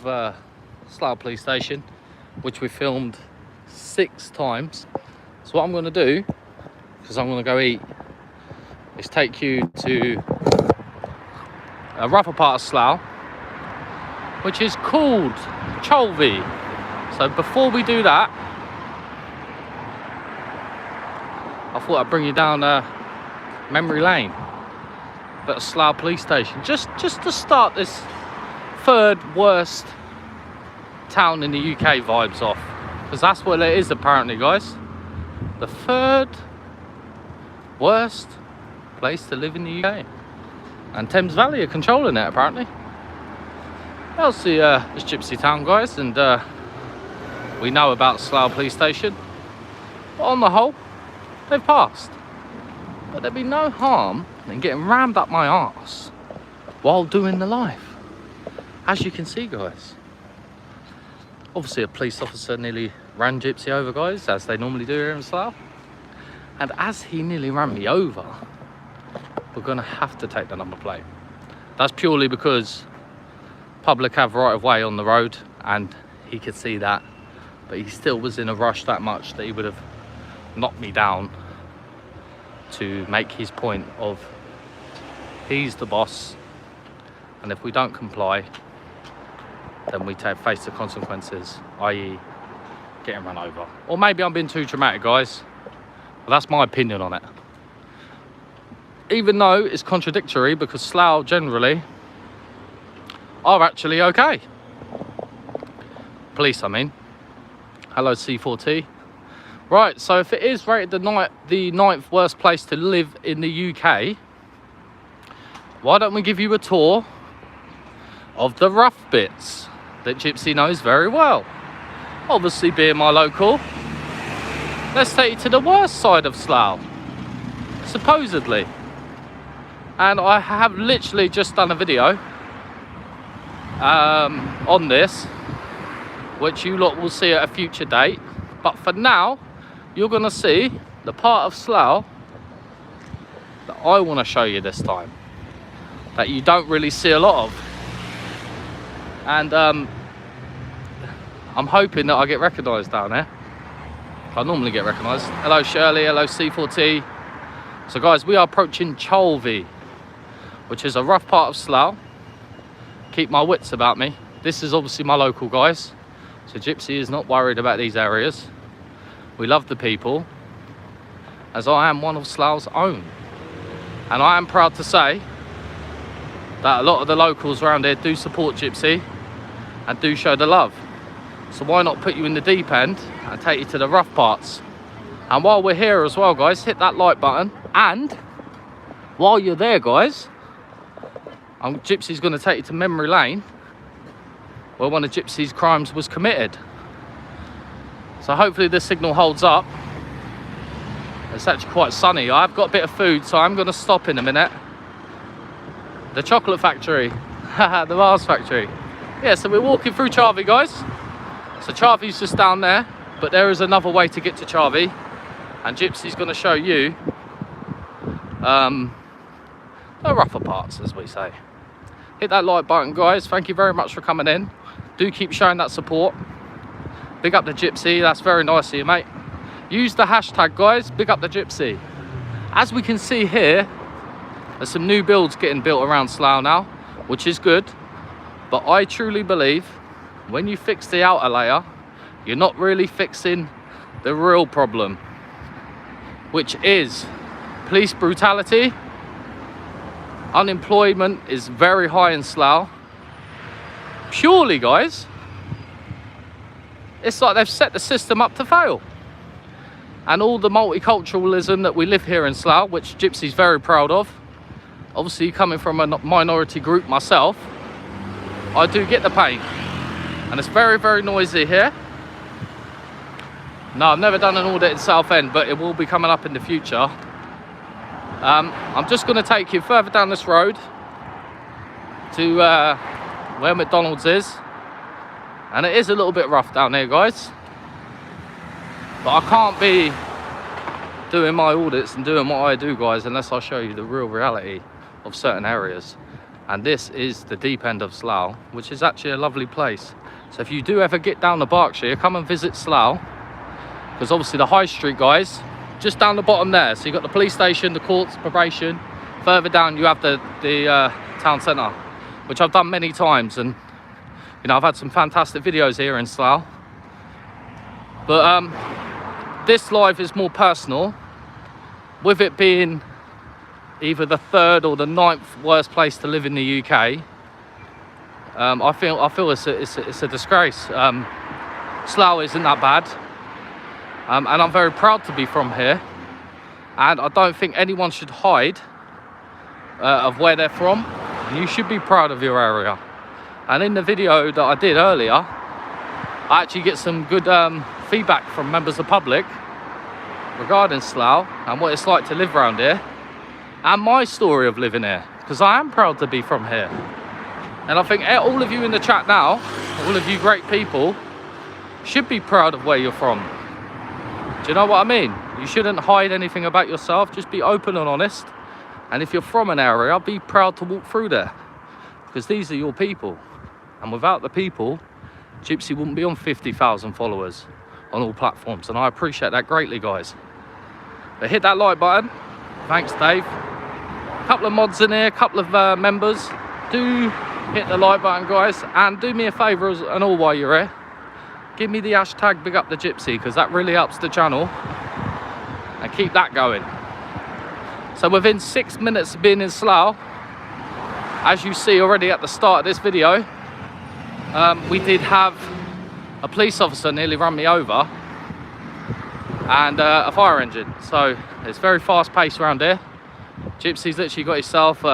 Slough police station, which we filmed 6 times. So what I'm going to do, because I'm going to go eat, is take you to a rougher part of Slough, which is called Cholvey. So before we do that, I thought I'd bring you down memory lane, but a Slough police station, just to start this 3rd worst town in the UK vibes off, because that's what it is apparently, guys. The 3rd worst place to live in the UK, and Thames Valley are controlling it apparently. That's this Gypsy town, guys, and we know about Slough police station, but on the whole they've passed. But there'd be no harm in getting rammed up my arse while doing the life. As you can see, guys, obviously a police officer nearly ran Gypsy over, guys, as they normally do here in Slough. And as he nearly ran me over, we're gonna have to take the number plate. That's purely because public have right of way on the road, and he could see that, but he still was in a rush that much that he would have knocked me down to make his point of he's the boss, and if we don't comply, then we face the consequences, i.e. getting run over. Or maybe I'm being too dramatic, guys, but that's my opinion on it. Even though it's contradictory, because Slough generally are actually okay. Police, I mean. Hello, C4T. Right, so if it is rated the 9th worst place to live in the UK, why don't we give you a tour of the rough bits that Gypsy knows very well? Obviously, being my local, let's take you to the worst side of Slough, supposedly. And I have literally just done a video on this, which you lot will see at a future date. But for now, you're going to see the part of Slough that I want to show you this time, that you don't really see a lot of. And I'm hoping that I get recognised down there. I normally get recognised. Hello Shirley, hello C4T. So guys, we are approaching Cholvey, which is a rough part of Slough. Keep my wits about me. This is obviously my local, guys. So Gypsy is not worried about these areas. We love the people, as I am one of Slough's own. And I am proud to say that a lot of the locals around here do support Gypsy and do show the love. So why not put you in the deep end and take you to the rough parts? And while we're here as well, guys, hit that like button. And while you're there, guys, Gypsy's going to take you to memory lane, where one of Gypsy's crimes was committed. So hopefully the signal holds up. It's actually quite sunny. I've got a bit of food, so I'm going to stop in a minute. The chocolate factory, the Mars factory. Yeah, so we're walking through Cholvey, guys. So Cholvey's just down there, but there is another way to get to Cholvey, and Gypsy's going to show you the rougher parts, as we say. Hit that like button, guys. Thank you very much for coming in. Do keep showing that support. Big up the Gypsy. That's very nice of you, mate. Use the hashtag, guys. Big up the Gypsy. As we can see here, there's some new builds getting built around Slough now, which is good. But I truly believe when you fix the outer layer, you're not really fixing the real problem, which is police brutality. Unemployment is very high in Slough. Purely, guys, it's like they've set the system up to fail. And all the multiculturalism that we live here in Slough, which Gypsy's very proud of. Obviously, coming from a minority group myself, I do get the pain. And it's very, very noisy here. No, I've never done an audit in Southend, but it will be coming up in the future. I'm just going to take you further down this road to where McDonald's is. And it is a little bit rough down here, guys. But I can't be doing my audits and doing what I do, guys, unless I show you the real reality of certain areas. And this is the deep end of Slough, which is actually a lovely place. So if you do ever get down to Berkshire, come and visit Slough, because obviously the high street, guys, just down the bottom there. So you've got the police station, the courts, probation. Further down you have the town centre, which I've done many times, and you know, I've had some fantastic videos here in Slough. But this live is more personal, with it being either the 3rd or the 9th worst place to live in the UK. I feel it's a disgrace. Slough isn't that bad, and I'm very proud to be from here, and I don't think anyone should hide of where they're from. You should be proud of your area. And in the video that I did earlier, I actually get some good feedback from members of the public regarding Slough and what it's like to live around here, and my story of living here, because I am proud to be from here. And I think all of you in the chat now, all of you great people, should be proud of where you're from. Do you know what I mean? You shouldn't hide anything about yourself. Just be open and honest. And if you're from an area, be proud to walk through there, because these are your people. And without the people, Gypsy wouldn't be on 50,000 followers on all platforms. And I appreciate that greatly, guys. But hit that like button. Thanks, Dave. A couple of mods in here, a couple of members. Do hit the like button, guys, and do me a favour and all while you're here, give me the hashtag big up the Gypsy, because that really helps the channel, and keep that going. So within 6 minutes of being in Slough, as you see already at the start of this video, we did have a police officer nearly run me over, and a fire engine. So it's very fast paced around here. Gypsy's literally got himself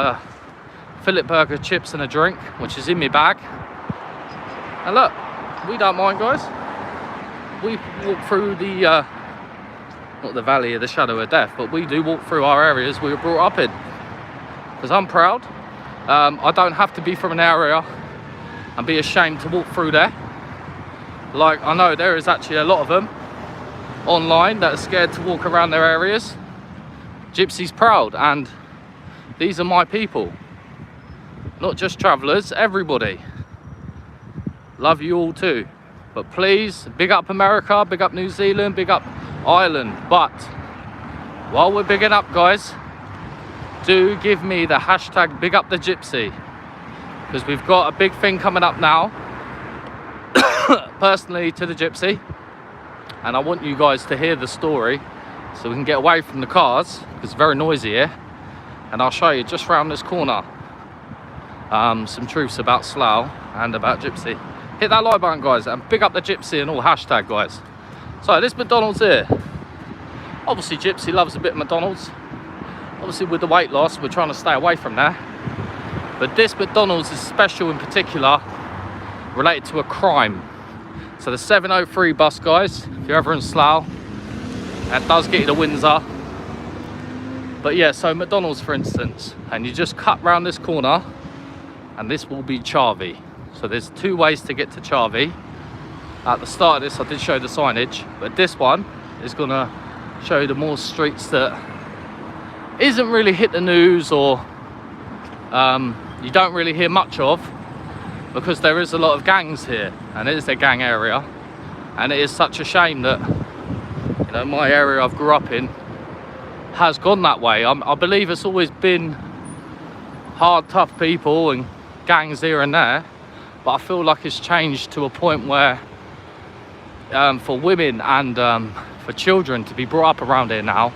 fillet burger, chips and a drink, which is in my bag. And look, we don't mind, guys. We walk through the not the valley of the shadow of death, but we do walk through our areas we were brought up in, because I'm proud. I don't have to be from an area and be ashamed to walk through there. Like, I know there is actually a lot of them online that are scared to walk around their areas. Gypsy's proud, and these are my people. Not just travellers, everybody. Love you all too. But please, big up America, big up New Zealand, big up Ireland. But while we're bigging up, guys, do give me the hashtag big up the Gypsy, because we've got a big thing coming up now, personally to the Gypsy, and I want you guys to hear the story so we can get away from the cars, because it's very noisy here, and I'll show you just round this corner some truths about Slough and about Gypsy. Hit that like button, guys, and big up the Gypsy and all hashtag, guys. So this McDonald's here, obviously Gypsy loves a bit of McDonald's. Obviously with the weight loss, we're trying to stay away from there. But this McDonald's is special in particular, related to a crime. So the 703 bus, guys, if you're ever in Slough, that does get you to Windsor. But yeah, so McDonald's, for instance, and you just cut round this corner, and this will be Charvey. So there's two ways to get to Charvey. At the start of this, I did show the signage, but this one is gonna show you the more streets that isn't really hit the news, or you don't really hear much of, because there is a lot of gangs here, and it is a gang area, and it is such a shame that, you know, my area I've grew up in has gone that way. I believe it's always been hard, tough people and gangs here and there, but I feel like it's changed to a point where for women and for children to be brought up around here now,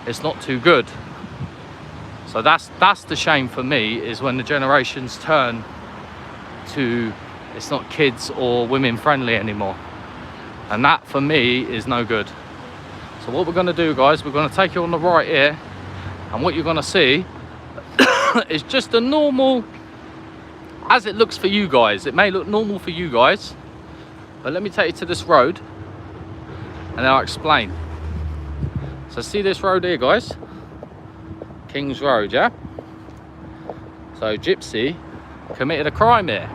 it's not too good. So that's the shame for me, is when the generations turn to, it's not kids or women friendly anymore, and that for me is no good. So what we're going to do, guys, we're going to take you on the right here, and what you're going to see is just a normal, as it looks for you guys. It may look normal for you guys, but let me take you to this road and then I'll explain. So see this road here, guys, King's Road, yeah? So Gypsy committed a crime here,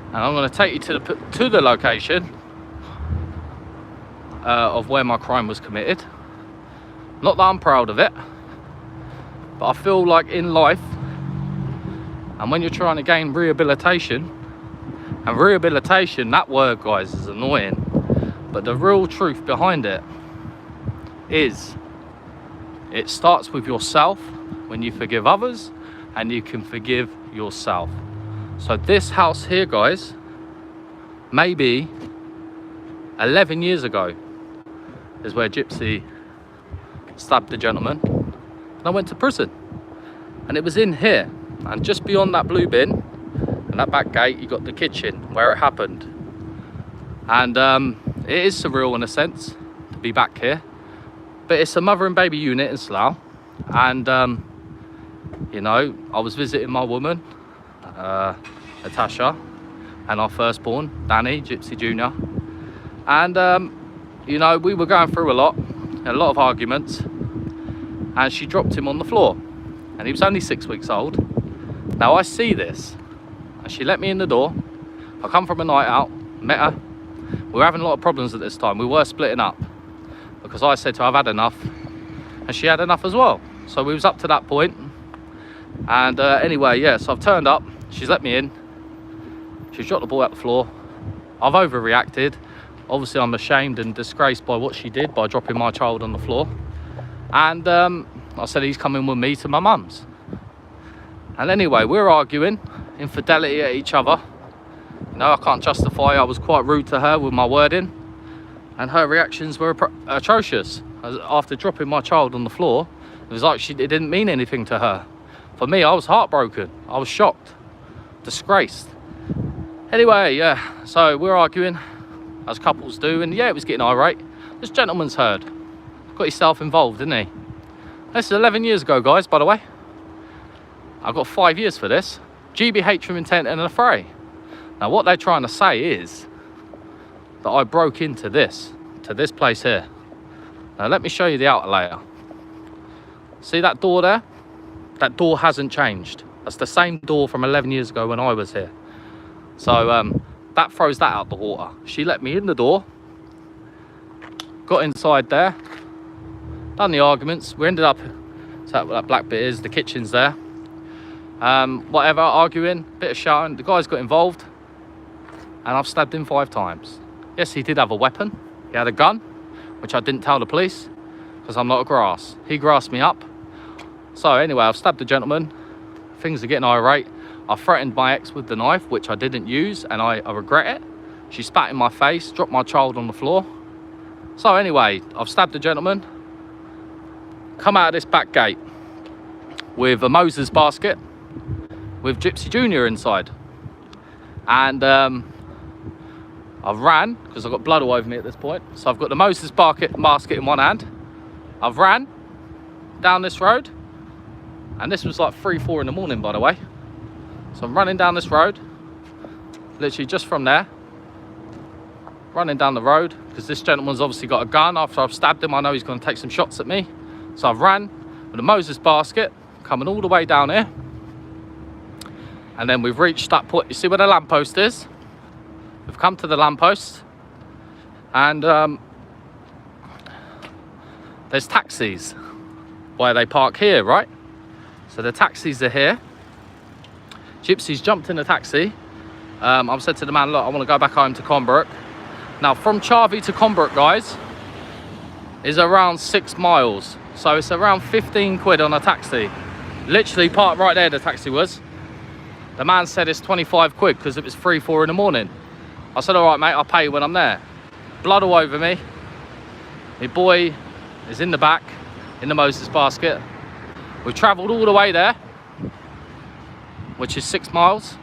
and I'm going to take you to the location of where my crime was committed. Not that I'm proud of it, but I feel like in life And when you're trying to gain rehabilitation, and rehabilitation, that word, guys, is annoying, but the real truth behind it is it starts with yourself. When you forgive others, and you can forgive yourself. So this house here, guys, maybe 11 years ago is where Gypsy stabbed the gentleman, and I went to prison. And it was in here, and just beyond that blue bin and that back gate, you got the kitchen where it happened. And it is surreal in a sense to be back here, but it's a mother and baby unit in Slough. And you know, I was visiting my woman, Natasha, and our firstborn, Danny, Gypsy Jr. And you know, we were going through a lot of arguments, and she dropped him on the floor, and he was only 6 weeks old. Now I see this, and she let me in the door. I come from a night out, met her. We were having a lot of problems at this time. We were splitting up because I said to her, I've had enough, and she had enough as well. So we was up to that point. And anyway, yeah, so I've turned up, she's let me in, she's dropped the ball at the floor. I've overreacted. Obviously I'm ashamed and disgraced by what she did by dropping my child on the floor. And I said he's coming with me to my mum's. And anyway, we're arguing, infidelity at each other. You know, I can't justify, I was quite rude to her with my wording, and her reactions were atrocious. After dropping my child on the floor, it was like it didn't mean anything to her. For me, I was heartbroken. I was shocked, disgraced. Anyway, yeah, so we're arguing, as couples do, and yeah, it was getting irate. This gentleman's heard. Got himself involved, didn't he? This is 11 years ago, guys, by the way. I got 5 years for this. GBH from intent and an affray. Now, what they're trying to say is that I broke into this place here. Now, let me show you the outer layer. See that door there? That door hasn't changed. That's the same door from 11 years ago when I was here. So that throws that out the water. She let me in the door, got inside there, done the arguments. We ended up, so that black bit is, the kitchen's there. Whatever, arguing, bit of shouting. The guys got involved, and I've stabbed him 5 times. Yes, he did have a weapon. He had a gun, which I didn't tell the police because I'm not a grass. He grassed me up. So anyway, I've stabbed the gentleman. Things are getting irate. I threatened my ex with the knife, which I didn't use, and I regret it. She spat in my face, dropped my child on the floor. So anyway, I've stabbed the gentleman, come out of this back gate with a Moses basket with Gypsy Jr. inside. And I've ran, because I've got blood all over me at this point. So I've got the Moses basket in one hand. I've ran down this road. And this was like 3, 4 in the morning, by the way. So I'm running down this road, literally just from there, running down the road, because this gentleman's obviously got a gun. After I've stabbed him, I know he's going to take some shots at me. So I've ran with a Moses basket, coming all the way down here. And then we've reached that point. You see where the lamppost is? We've come to the lamppost. And there's taxis where they park here, right? So the taxis are here. Gypsy's jumped in a taxi. I've said to the man, look, I want to go back home to Conbrook. Now, from Charvey to Conbrook, guys, is around 6 miles. So it's around 15 quid on a taxi. Literally parked right there, the taxi was. The man said it's 25 quid because it was 3, 4 in the morning. I said, all right, mate, I'll pay you when I'm there. Blood all over me. My boy is in the back, in the Moses basket. We've travelled all the way there, which is 6 miles.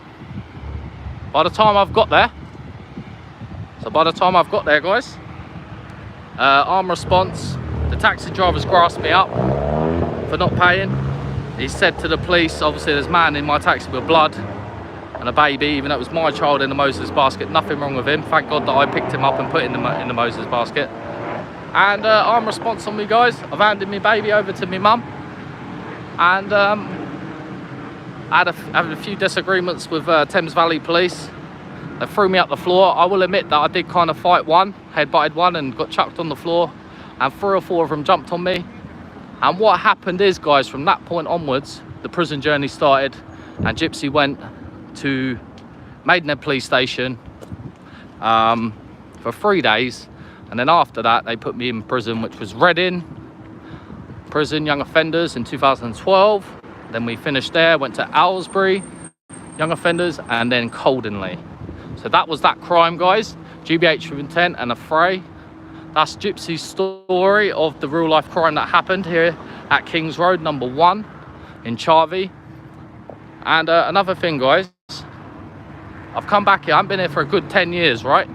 By the time I've got there, guys, arm response, the taxi driver's grasped me up for not paying. He said to the police, obviously there's a man in my taxi with blood and a baby, even though it was my child in the Moses basket. Nothing wrong with him. Thank God that I picked him up and put him in the Moses basket. And arm response on me, guys. I've handed my baby over to my mum. And I had a few disagreements with Thames Valley Police. They threw me up the floor. I will admit that I did kind of fight one, head-butted one and got chucked on the floor. And 3 or 4 of them jumped on me. And what happened is, guys, from that point onwards, the prison journey started. and Gypsy went to Maidenhead police station for 3 days, and then after that they put me in prison, which was Reading prison, young offenders, in 2012. Then we finished there, went to Aylesbury young offenders, and then Coldenley. So that was that crime, guys. GBH with intent and a fray. That's Gypsy's story of the real life crime that happened here at Kings Road number 1 in Charvey. And another thing, guys, I've come back here, I haven't been here for a good 10 years, right?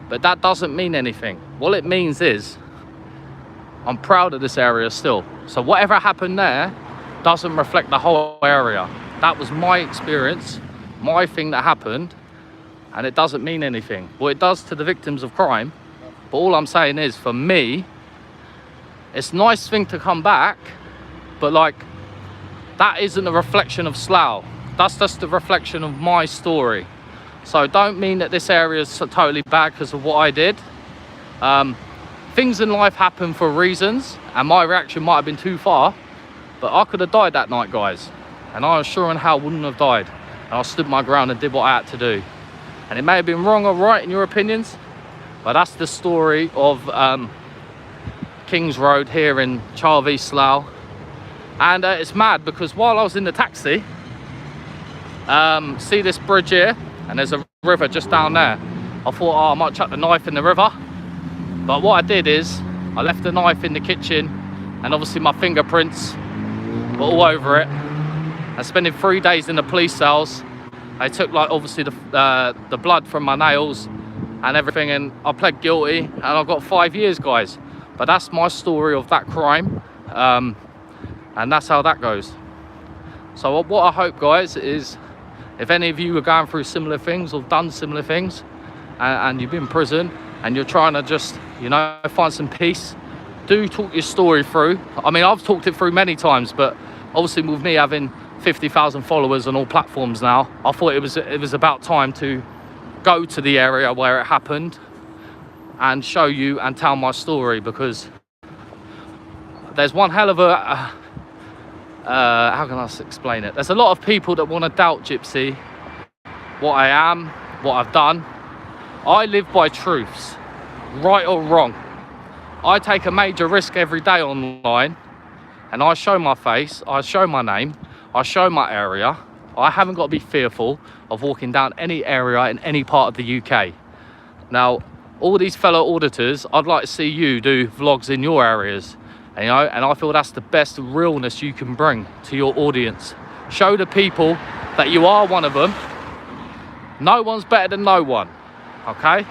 But that doesn't mean anything. What it means is I'm proud of this area still. So whatever happened there doesn't reflect the whole area. That was my experience, my thing that happened, and it doesn't mean anything. Well, it does to the victims of crime, but all I'm saying is, for me, it's a nice thing to come back, but like, that isn't a reflection of Slough. That's just a reflection of my story. So don't mean that this area is totally bad because of what I did. Things in life happen for reasons, and my reaction might have been too far, but I could have died that night, guys. And I was sure in hell wouldn't have died. And I stood my ground and did what I had to do. And it may have been wrong or right in your opinions, but that's the story of Kings Road here in Charvey, Slough. And it's mad because while I was in the taxi, see this bridge here, and there's a river just down there. I thought, oh, I might chuck the knife in the river. But what I did is, I left the knife in the kitchen, and obviously my fingerprints were all over it. And spending 3 days in the police cells, they took like obviously the blood from my nails and everything, and I pled guilty, and I got 5 years, guys. But that's my story of that crime, and that's how that goes. So what I hope, guys, is if any of you are going through similar things or done similar things, and you've been in prison and you're trying to just, you know, find some peace, do talk your story through. I mean, I've talked it through many times, but obviously with me having 50,000 followers on all platforms now, I thought it was about time to go to the area where it happened and show you and tell my story, because there's one hell of a how can I explain it? There's a lot of people that want to doubt Gypsy, what I am, what I've done. I live by truths, right or wrong. I take a major risk every day online, and I show my face, I show my name, I show my area. I haven't got to be fearful of walking down any area in any part of the UK. Now, all these fellow auditors, I'd like to see you do vlogs in your areas, you know, and I feel that's the best realness you can bring to your audience. Show the people that you are one of them. No one's better than no one, okay?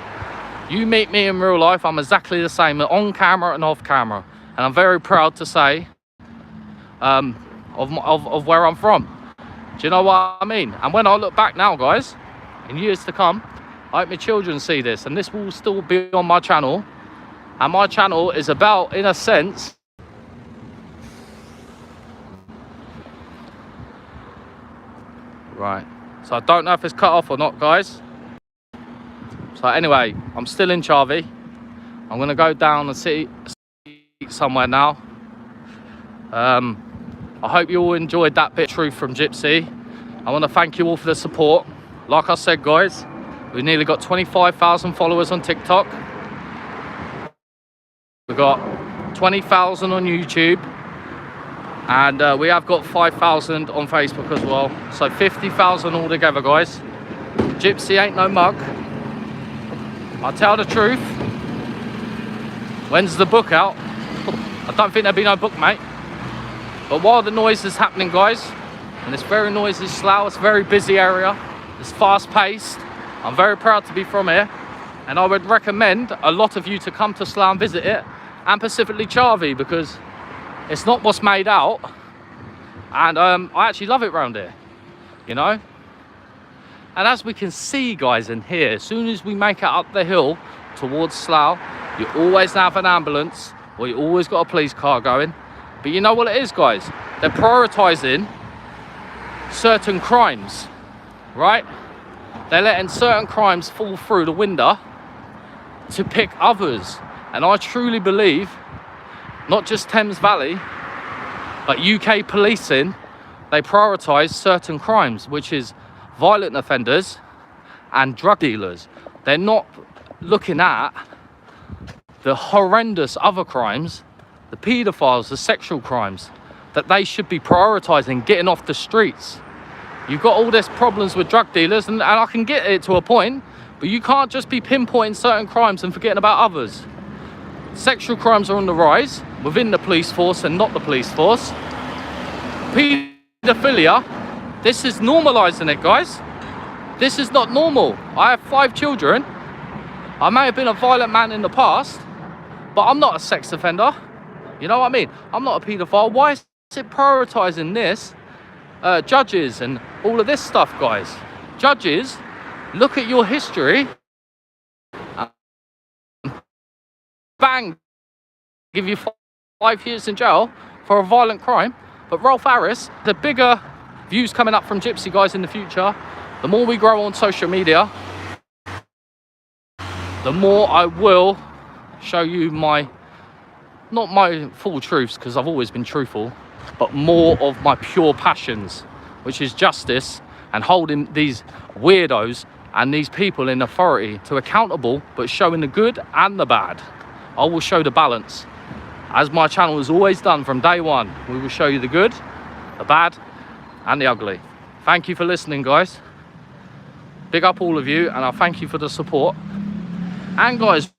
You meet me in real life, I'm exactly the same on camera and off camera, and I'm very proud to say of where I'm from. Do you know what I mean? And when I look back now, guys, in years to come, I hope my children see this, and this will still be on my channel. And my channel is about, in a sense, right, so I don't know if it's cut off or not, guys. So anyway, I'm still in Charvey. I'm gonna go down and see somewhere now. I hope you all enjoyed that bit of truth from Gypsy. I want to thank you all for the support. Like I said, guys, we've nearly got 25,000 followers on TikTok. We've got 20,000 on YouTube, and we have got 5,000 on Facebook as well. So 50,000 altogether, guys. Gypsy ain't no mug. I tell the truth. When's the book out? I don't think there'll be no book, mate. But while the noise is happening, guys, and it's very noisy, Slough, it's a very busy area, it's fast paced, I'm very proud to be from here, and I would recommend a lot of you to come to Slough and visit it, and specifically Charvey, because it's not what's made out, and I actually love it around here, you know. And as we can see, guys, in here, as soon as we make it up the hill towards Slough, you always have an ambulance, or you always got a police car going. But you know what it is, guys? They're prioritising certain crimes, right? They're letting certain crimes fall through the window to pick others. And I truly believe, not just Thames Valley, but UK policing they prioritize certain crimes, which is violent offenders and drug dealers. They're not looking at the horrendous other crimes, the paedophiles, the sexual crimes, that they should be prioritizing getting off the streets. You've got all this problems with drug dealers, and I can get it to a point, but you can't just be pinpointing certain crimes and forgetting about others. Sexual crimes are on the rise within the police force and not the police force. Paedophilia, this is normalizing it, guys. This is not normal. I have 5 children. I may have been a violent man in the past, but I'm not a sex offender. You know what I mean? I'm not a paedophile. Why is it prioritizing this? Judges and all of this stuff, guys. Judges, look at your history. Bang, give you 5 years in jail for a violent crime. But Rolf Harris, the bigger views coming up from Gypsy, guys, in the future, the more we grow on social media, the more I will show you not my full truths, because I've always been truthful, but more of my pure passions, which is justice and holding these weirdos and these people in authority to accountable, but showing the good and the bad. I will show the balance, as my channel has always done from day one. We will show you the good, the bad, and the ugly. Thank you for listening, guys. Big up all of you, and I thank you for the support. And guys,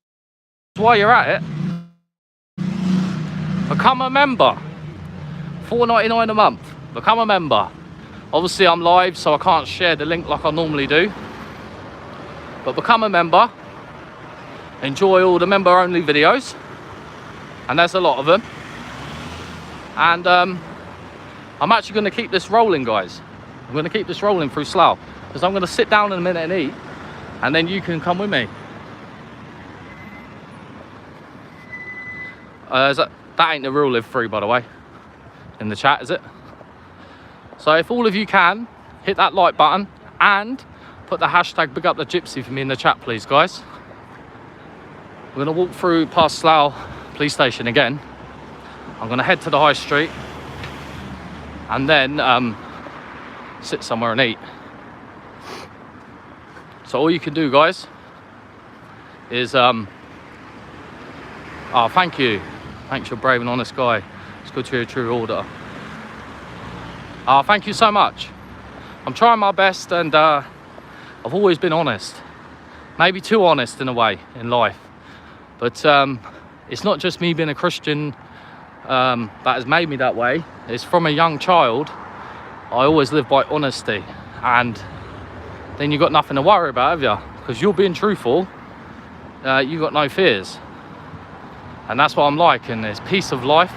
while you're at it, become a member. $4.99 a month. Become a member. Obviously, I'm live, so I can't share the link like I normally do. But become a member. Enjoy all the member-only videos, and there's a lot of them. And I'm actually going to keep this rolling, guys. I'm going to keep this rolling through Slough, because I'm going to sit down in a minute and eat, and then you can come with me. That ain't the real live free, by the way, in the chat, is it? So if all of you can, hit that like button and put the hashtag big up the Gypsy for me in the chat, please, guys. We're going to walk through past Slough police station again. I'm going to head to the high street and then sit somewhere and eat. So all you can do, guys, is oh, thank you. Thanks, you're a brave and honest guy. It's good to hear a true auditor. Thank you so much. I'm trying my best, and I've always been honest. Maybe too honest in a way in life. But it's not just me being a Christian that has made me that way. It's from a young child. I always live by honesty, and then you've got nothing to worry about, have you? Because you're being truthful, you've got no fears. And that's what I'm like, and there's peace of life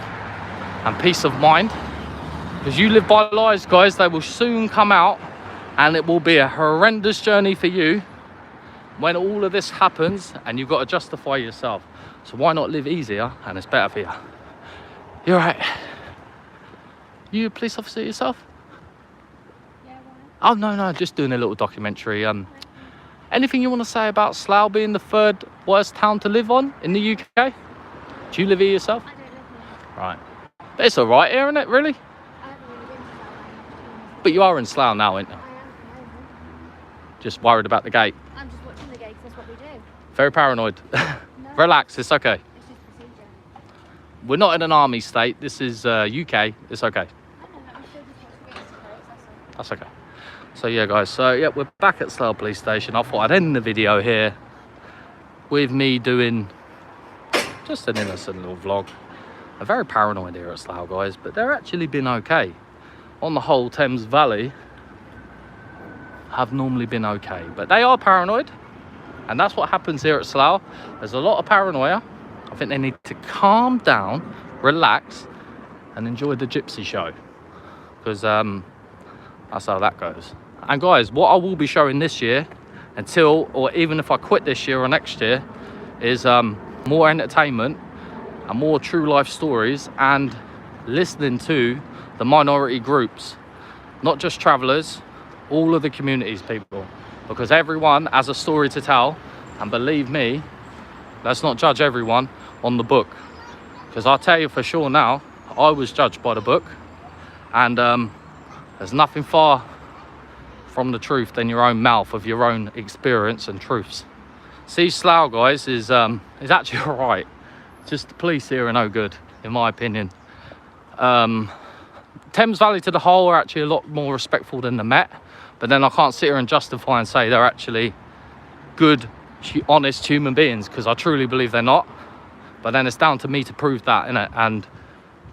and peace of mind. Because you live by lies, guys, they will soon come out, and it will be a horrendous journey for you when all of this happens, and you've got to justify yourself. So why not live easier, and it's better for you? You're right. You a police officer yourself? Yeah, why? Oh, no, just doing a little documentary. Anything you want to say about Slough being the 3rd worst town to live on in the UK? Do you live here yourself? I don't live here. Right. But it's all right here, isn't it, really? I haven't really been to Slough. But you are in Slough now, aren't you? I am. Just worried about the gate. I'm just watching the gate, 'cause that's what we do. Very paranoid. No, Relax, it's okay. it's just procedure. We're not in an army state. This is UK. It's okay. I know, that we still just watch the gate, that's all. That's okay. So yeah, guys. So yeah, we're back at Slough Police Station. I thought I'd end the video here with me doing just an innocent little vlog. I'm very paranoid here at Slough, guys, but they're actually been okay. On the whole, Thames Valley have normally been okay, but they are paranoid, and that's what happens here at Slough. There's a lot of paranoia. I think they need to calm down, relax, and enjoy the Gypsy show, because that's how that goes. And guys, what I will be showing this year, until, or even if I quit this year or next year, is more entertainment and more true life stories, and listening to the minority groups, not just travellers, all of the communities, people, because everyone has a story to tell. And believe me, let's not judge everyone on the book, because I'll tell you for sure now, I was judged by the book, and There's nothing far from the truth than your own mouth of your own experience and truths. See, Slough, guys, is actually all right. Just the police here are no good, in my opinion. Thames Valley to the whole are actually a lot more respectful than the Met, but then I can't sit here and justify and say they're actually good, honest human beings, because I truly believe they're not. But then it's down to me to prove that, innit, and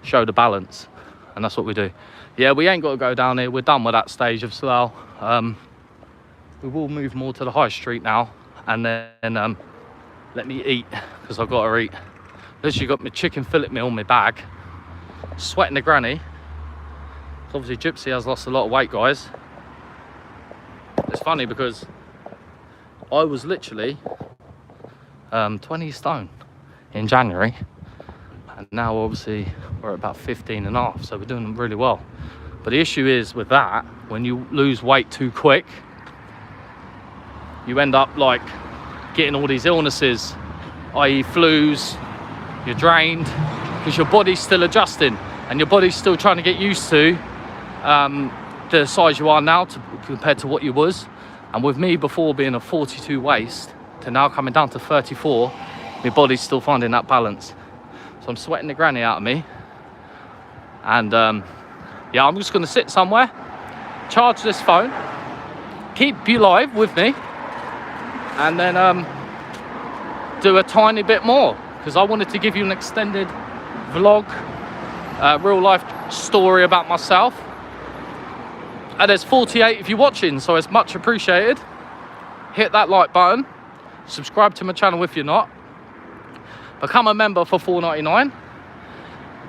show the balance, and that's what we do. Yeah, we ain't got to go down here. We're done with that stage of Slough. We will move more to the high street now, and then let me eat, because I've got to eat. Literally got my chicken fillet meal in my bag, sweating the granny. Obviously Gypsy has lost a lot of weight, guys. It's funny because I was literally 20 stone in January, and now obviously we're at about 15 and a half, so we're doing really well. But the issue is with that, when you lose weight too quick, you end up like getting all these illnesses, i.e. flus. You're drained because your body's still adjusting, and your body's still trying to get used to the size you are now compared to what you was. And with me before being a 42 waist to now coming down to 34, my body's still finding that balance. So I'm sweating the granny out of me, and yeah, I'm just going to sit somewhere, charge this phone, keep you live with me, and then do a tiny bit more, because I wanted to give you an extended vlog, real life story about myself. And there's 48 if you're watching, so it's much appreciated. Hit that like button, subscribe to my channel if you're not, become a member for $4.99,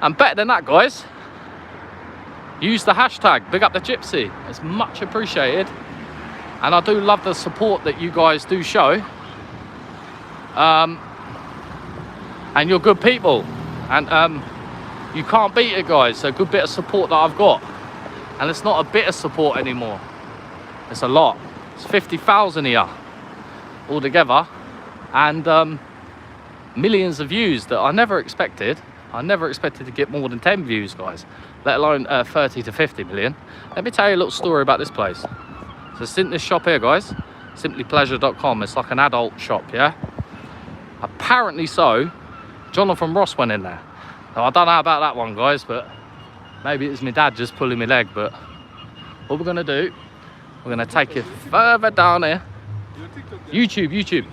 and better than that, guys, use the hashtag big up the Gypsy. It's much appreciated, and I do love the support that you guys do show. And you're good people, and you can't beat it, guys. A good bit of support that I've got, and it's not a bit of support anymore, it's a lot. It's 50,000 here altogether, and millions of views that I never expected. I never expected to get more than 10 views, guys, let alone 30 to 50 million. Let me tell you a little story about this place. So it's in this shop here, guys, simplypleasure.com. It's like an adult shop, yeah. Apparently so, Jonathan Ross went in there. Now, I don't know about that one, guys, but maybe it's my dad just pulling my leg. But what we're gonna do, we're gonna take it further down here. YouTube.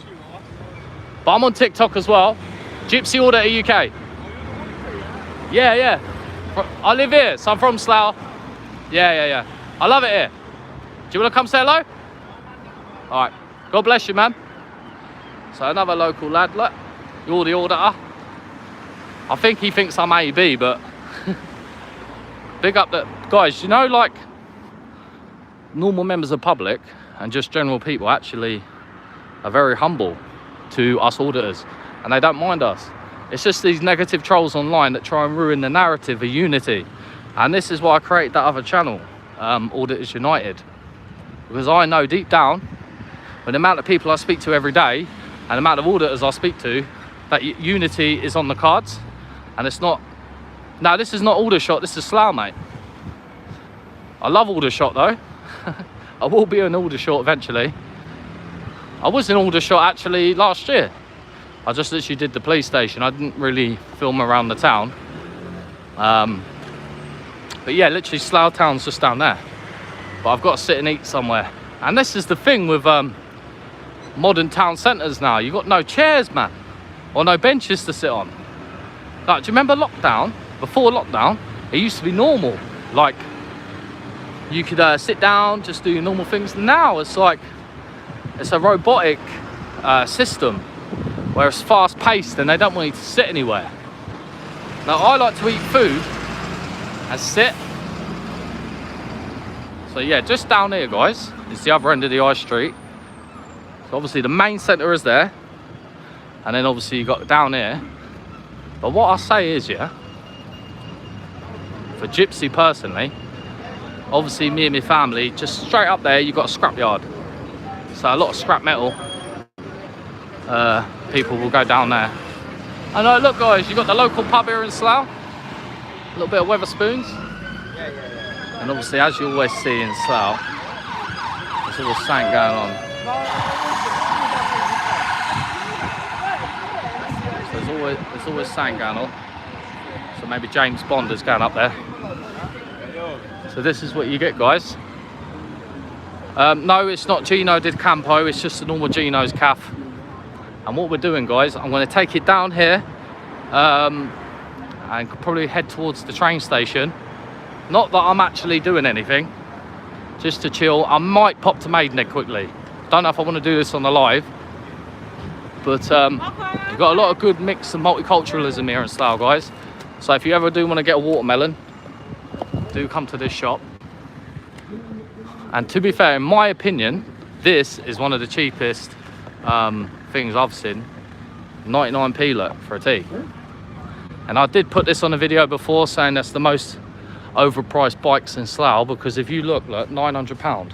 But I'm on TikTok as well. Gypsy Auditor UK. Yeah. I live here, so I'm from Slough. Yeah. I love it here. Do you wanna come say hello? All right, God bless you, man. So another local lad, look, you're the auditor. I think he thinks I'm AB, but big up the guys. You know, like normal members of public and just general people actually are very humble to us auditors, and they don't mind us. It's just these negative trolls online that try and ruin the narrative of unity. And this is why I created that other channel, Auditors United, because I know deep down, with the amount of people I speak to every day and the amount of auditors I speak to, that unity is on the cards. And it's not. Now, this is not Aldershot, this is Slough, mate. I love Aldershot though. I will be in Aldershot eventually. I was in Aldershot actually last year. I just literally did the police station. I didn't really film around the town. But yeah, literally Slough town's just down there. But I've got to sit and eat somewhere. And this is the thing with modern town centres now. You've got no chairs, man, or no benches to sit on. Like, do you remember lockdown? Before lockdown, it used to be normal. Like, you could sit down, just do your normal things. Now it's like, it's a robotic system where it's fast paced and they don't want you to sit anywhere. Now, I like to eat food and sit. So yeah, just down here, guys, is the other end of the high street. So obviously the main centre is there, and then obviously you got down here. But what I say is, yeah, for Gypsy personally, obviously me and my family, just straight up there you got a scrapyard. So a lot of scrap metal people will go down there. And look, guys, you got the local pub here in Slough. A little bit of Weatherspoons. And obviously, as you always see in Slough, there's always something going on. So there's always something going on. So maybe James Bond is going up there. So this is what you get, guys. No, it's not Gino did Campo, it's just a normal Gino's calf. And what we're doing, guys, I'm going to take it down here and probably head towards the train station. Not that I'm actually doing anything, just to chill. I might pop to Maidenhead quickly. Don't know if I want to do this on the live, but you've got a lot of good mix of multiculturalism here in Slough, guys. So if you ever do want to get a watermelon, do come to this shop. And to be fair, in my opinion, this is one of the cheapest things I've seen. 99p look for a tea. And I did put this on a video before saying that's the most overpriced bikes in Slough, because if you look £900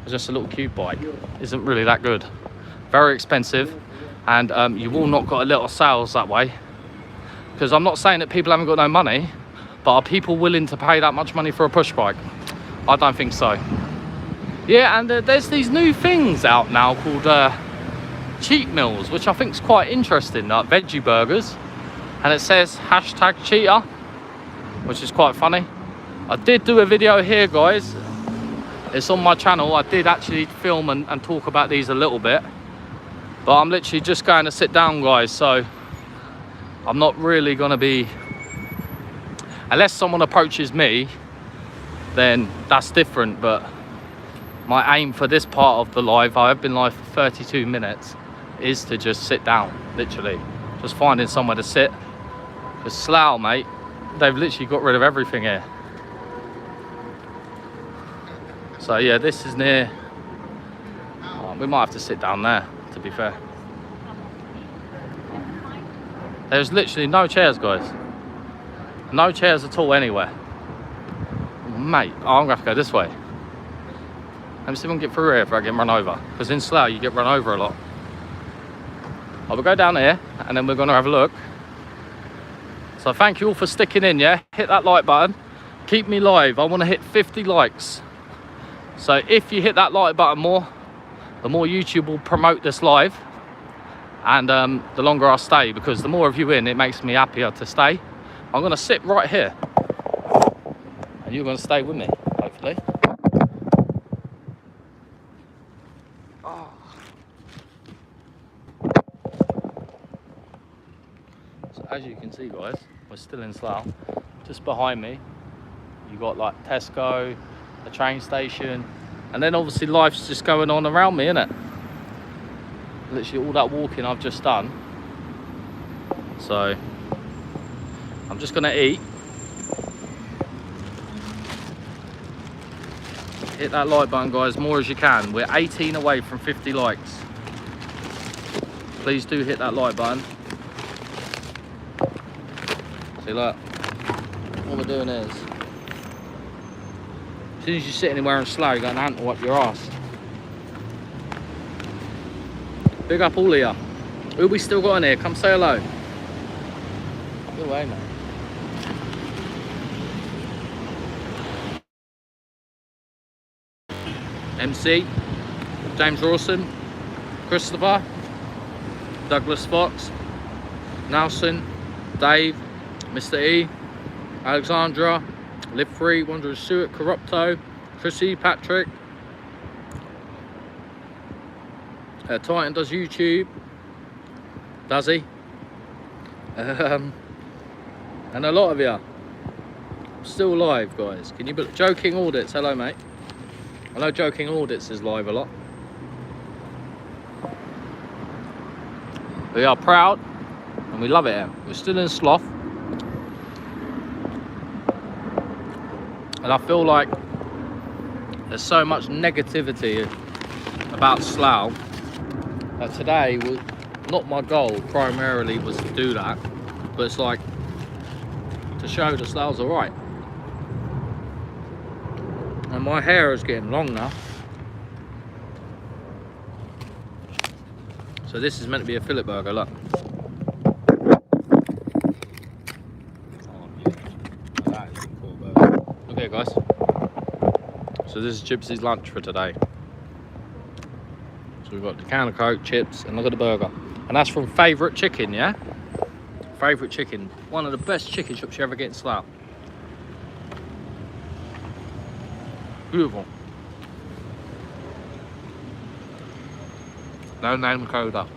just a little cube bike isn't really that good. Very expensive, and you will not got a lot of sales that way, because I'm not saying that people haven't got no money, but are people willing to pay that much money for a push bike? I don't think so. Yeah, and there's these new things out now called cheat meals, which I think is quite interesting, like veggie burgers, and it says #cheater, which is quite funny. I did do a video here, guys. It's on my channel. I did actually film and talk about these a little bit, but I'm literally just going to sit down, guys, so I'm not really going to be, unless someone approaches me, then that's different. But my aim for this part of the live, I have been live for 32 minutes, is to just sit down, literally just finding somewhere to sit, because Slough, mate, they've literally got rid of everything here. So yeah, this is near, we might have to sit down there, to be fair. There's literally no chairs, guys. No chairs at all anywhere. Mate, I'm gonna have to go this way. Let me see if I can get through here if I get run over, because in Slough you get run over a lot. I will go down here and then we're gonna have a look. So thank you all for sticking in, yeah? Hit that like button. Keep me live. I want to hit 50 likes. So if you hit that like button more, the more YouTube will promote this live, and the longer I stay, because the more of you in, it makes me happier to stay. I'm going to sit right here, and you're going to stay with me, hopefully. Oh. So as you can see, guys, we're still in Slough. Just behind me, you got like Tesco, the train station, and then obviously life's just going on around me, innit? Literally all that walking I've just done. So I'm just gonna eat. Hit that like button, guys, more as you can. We're 18 away from 50 likes. Please do hit that like button. See, look, what we're doing is, as soon as you sit anywhere in Slough, you're going to ant up your arse. Big up all of you. Who we still got in here? Come say hello. Good way, mate. MC, James Rawson, Christopher, Douglas Fox, Nelson, Dave, Mr. E, Alexandra, Live Free, Wanderer Stewart, Corrupto, Chrissy, Patrick, Titan does YouTube, does he? And a lot of you still live, guys. Can you believe? Joking Audits, hello mate. I know Joking Audits is live a lot. We are proud and we love it here. We're still in Slough. And I feel like there's so much negativity about Slough that today was not my goal primarily was to do that, but it's like to show that Slough's alright. And my hair is getting long now. So this is meant to be a fillet burger, look. Oh, that is a cool burger. Look here, guys. So this is Gypsy's lunch for today. So we've got the can of Coke, chips, and look at the burger. And that's from Favourite Chicken, yeah? Favourite Chicken. One of the best chicken shops you ever get in Slough. Beautiful. No name coda.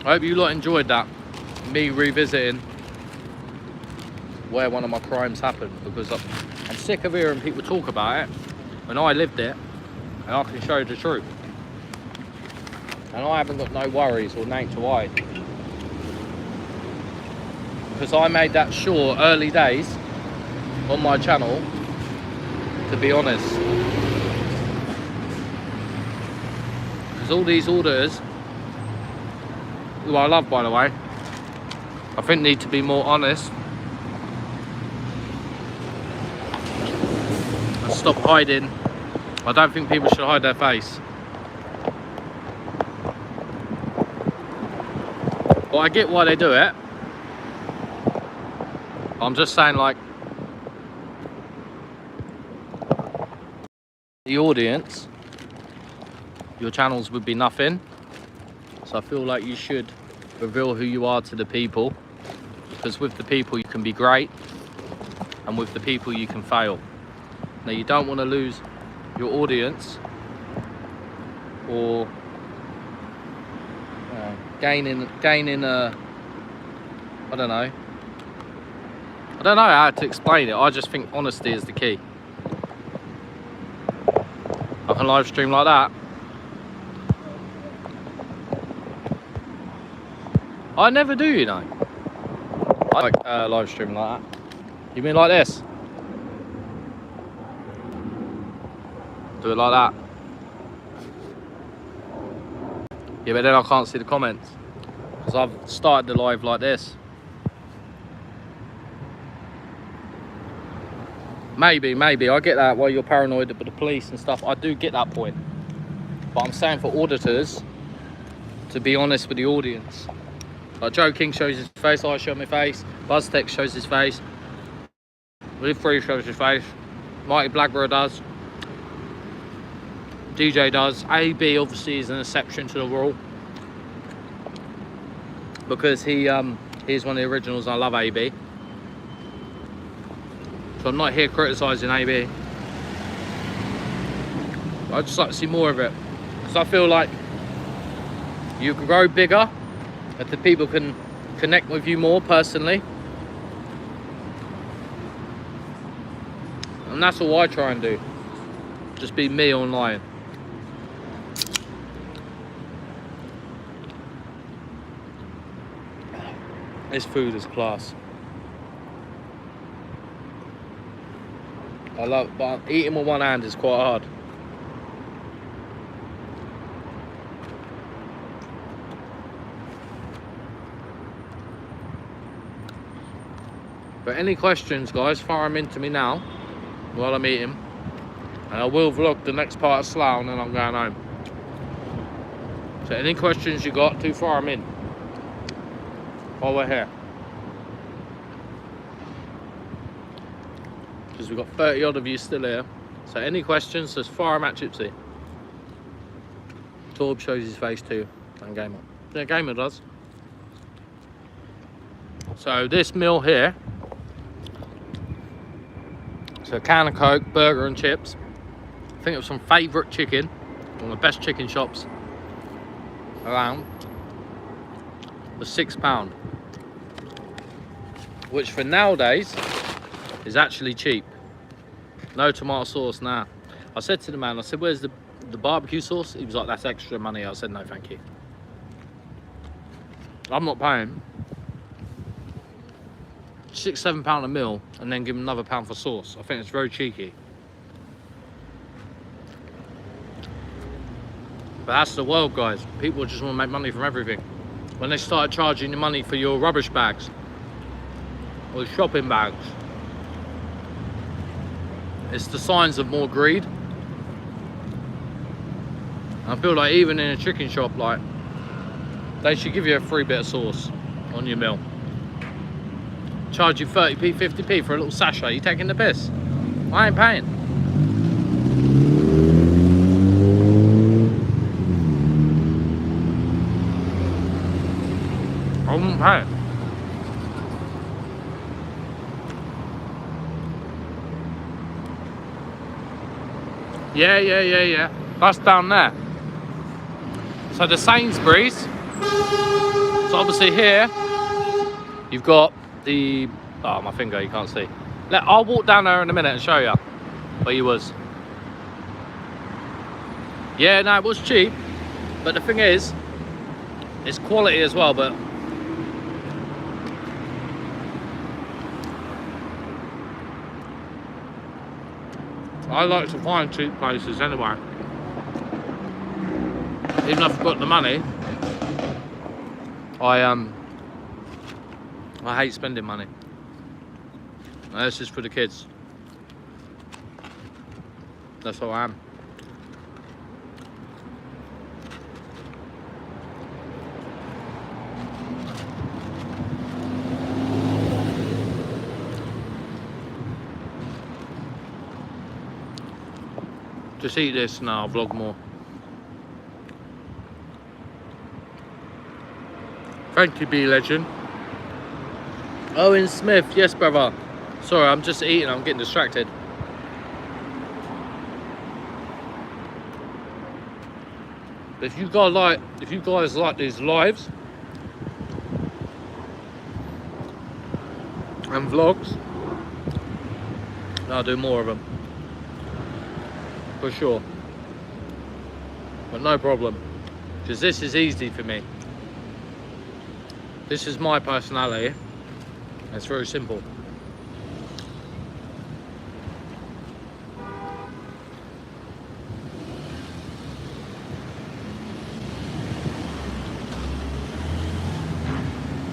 I hope you lot enjoyed that. Me revisiting where one of my crimes happened, because I'm sick of hearing people talk about it when I lived it and I can show you the truth. And I haven't got no worries or nothing to hide. Because I made that sure early days on my channel, to be honest. Because all these auditors, who I love by the way, I think need to be more honest. And stop hiding. I don't think people should hide their face. But I get why they do it. I'm just saying, like, the audience, your channels would be nothing. So I feel like you should reveal who you are to the people, because with the people you can be great and with the people you can fail. Now you don't want to lose your audience or gaining a, I don't know how to explain it. I just think honesty is the key. I can live stream like that. I never do, you know. I like live streaming like that. You mean like this? Do it like that. Yeah, but then I can't see the comments because I've started the live like this. Maybe I get that while you're paranoid with the police and stuff. I do get that point, but I'm saying for auditors to be honest with the audience. Like Joe King shows his face, I show my face, BuzzTech shows his face, Live Free shows his face, Mighty Blackborough does, DJ does, AB obviously is an exception to the rule because he's one of the originals and I love AB. So I'm not here criticising AB. I'd just like to see more of it. Because I feel like you can grow bigger if the people can connect with you more personally. And that's all I try and do. Just be me online. This food is class. I love, but eating with one hand is quite hard. But any questions, guys, fire them into me now while I'm eating. And I will vlog the next part of Slough and then I'm going home. So any questions you got, do fire them in while we're here. Because we've got 30 odd of you still here. So any questions, just fire them at Gypsy. Torb shows his face too. And Gamer. Yeah, Gamer does. So this meal here, so a can of Coke, burger and chips. I think it was from Favourite Chicken, one of the best chicken shops around, was £6. Which for nowadays is actually cheap. No tomato sauce now. I said to the man, I said, where's the barbecue sauce? He was like, that's extra money. I said, no thank you. I'm not paying £6-7 a meal and then give him another £1 for sauce. I think it's very cheeky. But that's the world, guys. People just want to make money from everything. When they started charging you money for your rubbish bags or shopping bags, it's the signs of more greed. I feel like even in a chicken shop, like, they should give you a free bit of sauce on your meal. charge you 30p, 50p for a little sachet. You taking the piss? I ain't paying. I wouldn't pay it. Yeah. That's down there. So the Sainsbury's. So obviously here, you've got the... Oh, my finger, you can't see. I'll walk down there in a minute and show you where you was. Yeah, no, it was cheap. But the thing is, it's quality as well, but... I like to find cheap places anyway. Even if I've got the money, I hate spending money. This is for the kids. That's how I am. Just eat this and I'll vlog more. Thank you, B Legend. Owen Smith, yes brother. Sorry, I'm just eating, I'm getting distracted. If you guys like these lives and vlogs, I'll do more of them. For sure. But no problem. Because this is easy for me. This is my personality. It's very simple.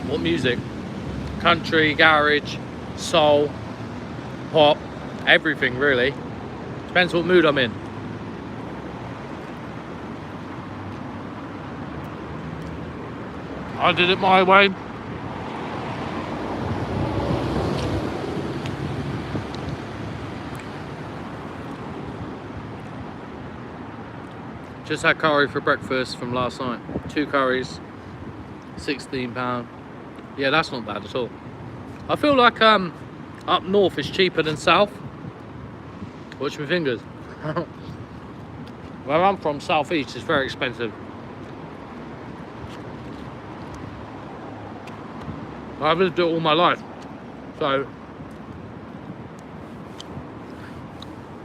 What music? Country, garage, soul, pop, everything really. Depends what mood I'm in. I did it my way. Just had curry for breakfast from last night. 2 curries, £16. Yeah, that's not bad at all. I feel like up north is cheaper than south. Watch my fingers. Where I'm from, southeast, is very expensive. I've lived it all my life, so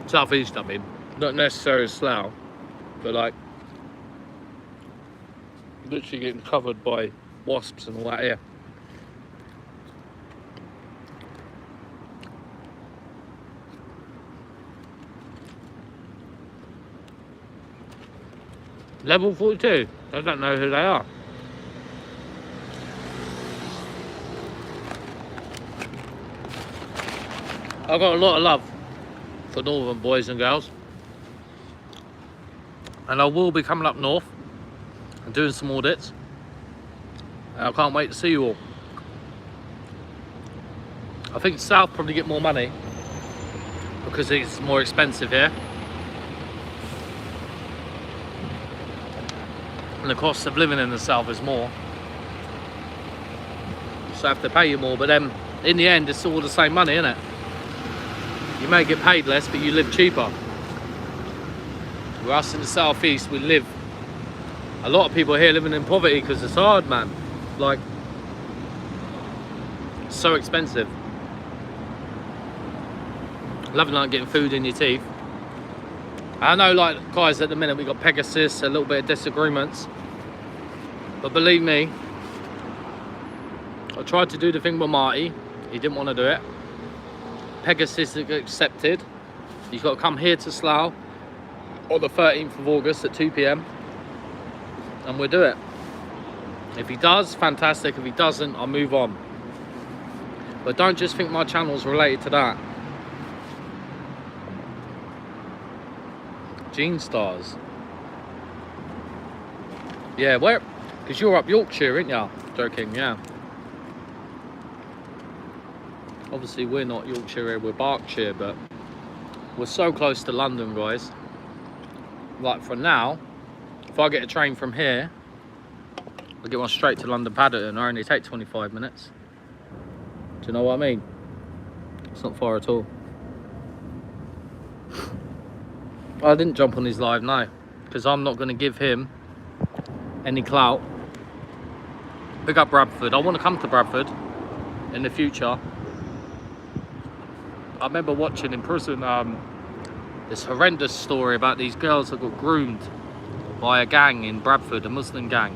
southeast, I mean, not necessarily Slough, but like literally getting covered by wasps and all that here. Level 42. I don't know who they are. I've got a lot of love for northern boys and girls, and I will be coming up north and doing some audits. I can't wait to see you all. I think south probably get more money because it's more expensive here, and the cost of living in the south is more, so I have to pay you more, but then in the end it's all the same money, isn't it? You may get paid less, but you live cheaper. Where us in the southeast, we live, a lot of people here living in poverty because it's hard, man. Like, it's so expensive. Loving like getting food in your teeth. I know, like, guys, at the minute we got Pegasus, a little bit of disagreements, but believe me, I tried to do the thing with Marty. He didn't want to do it. Pegasus is accepted. You've got to come here to Slough on the 13th of August at 2 PM, and we'll do it. If he does, fantastic. If he doesn't, I'll move on. But don't just think my channel's related to that. Gene Stars. Yeah, where? Because you're up Yorkshire, aren't you? Joking, yeah. Obviously we're not Yorkshire here, we're Berkshire, but we're so close to London, guys. Like for now, if I get a train from here, I get one straight to London Paddington. I only take 25 minutes. Do you know what I mean? It's not far at all. I didn't jump on his live, no, because I'm not going to give him any clout. Pick up Bradford. I want to come to Bradford in the future. I remember watching in prison this horrendous story about these girls that got groomed by a gang in Bradford, a Muslim gang,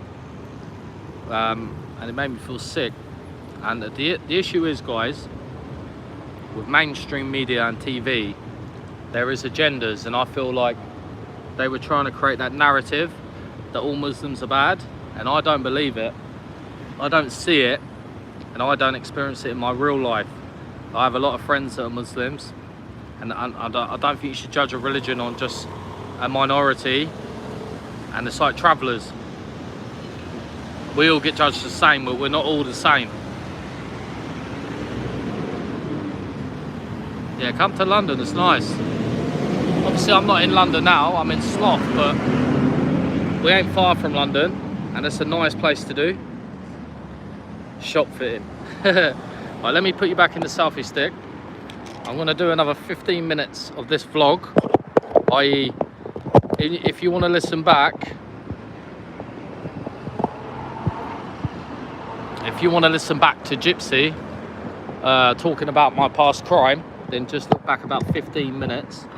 and it made me feel sick. And the issue is, guys, with mainstream media and TV, there is agendas, and I feel like they were trying to create that narrative that all Muslims are bad, and I don't believe it. I don't see it, and I don't experience it in my real life. I have a lot of friends that are Muslims, and I don't think you should judge a religion on just a minority. And it's like travellers. We all get judged the same, but we're not all the same. Yeah, come to London, it's nice. Obviously I'm not in London now, I'm in Slough, but we ain't far from London, and it's a nice place to do shop fitting. Right, let me put you back in the selfie stick. I'm going to do another 15 minutes of this vlog, i.e. if you want to listen back, to Gypsy talking about my past crime, then just look back about 15 minutes,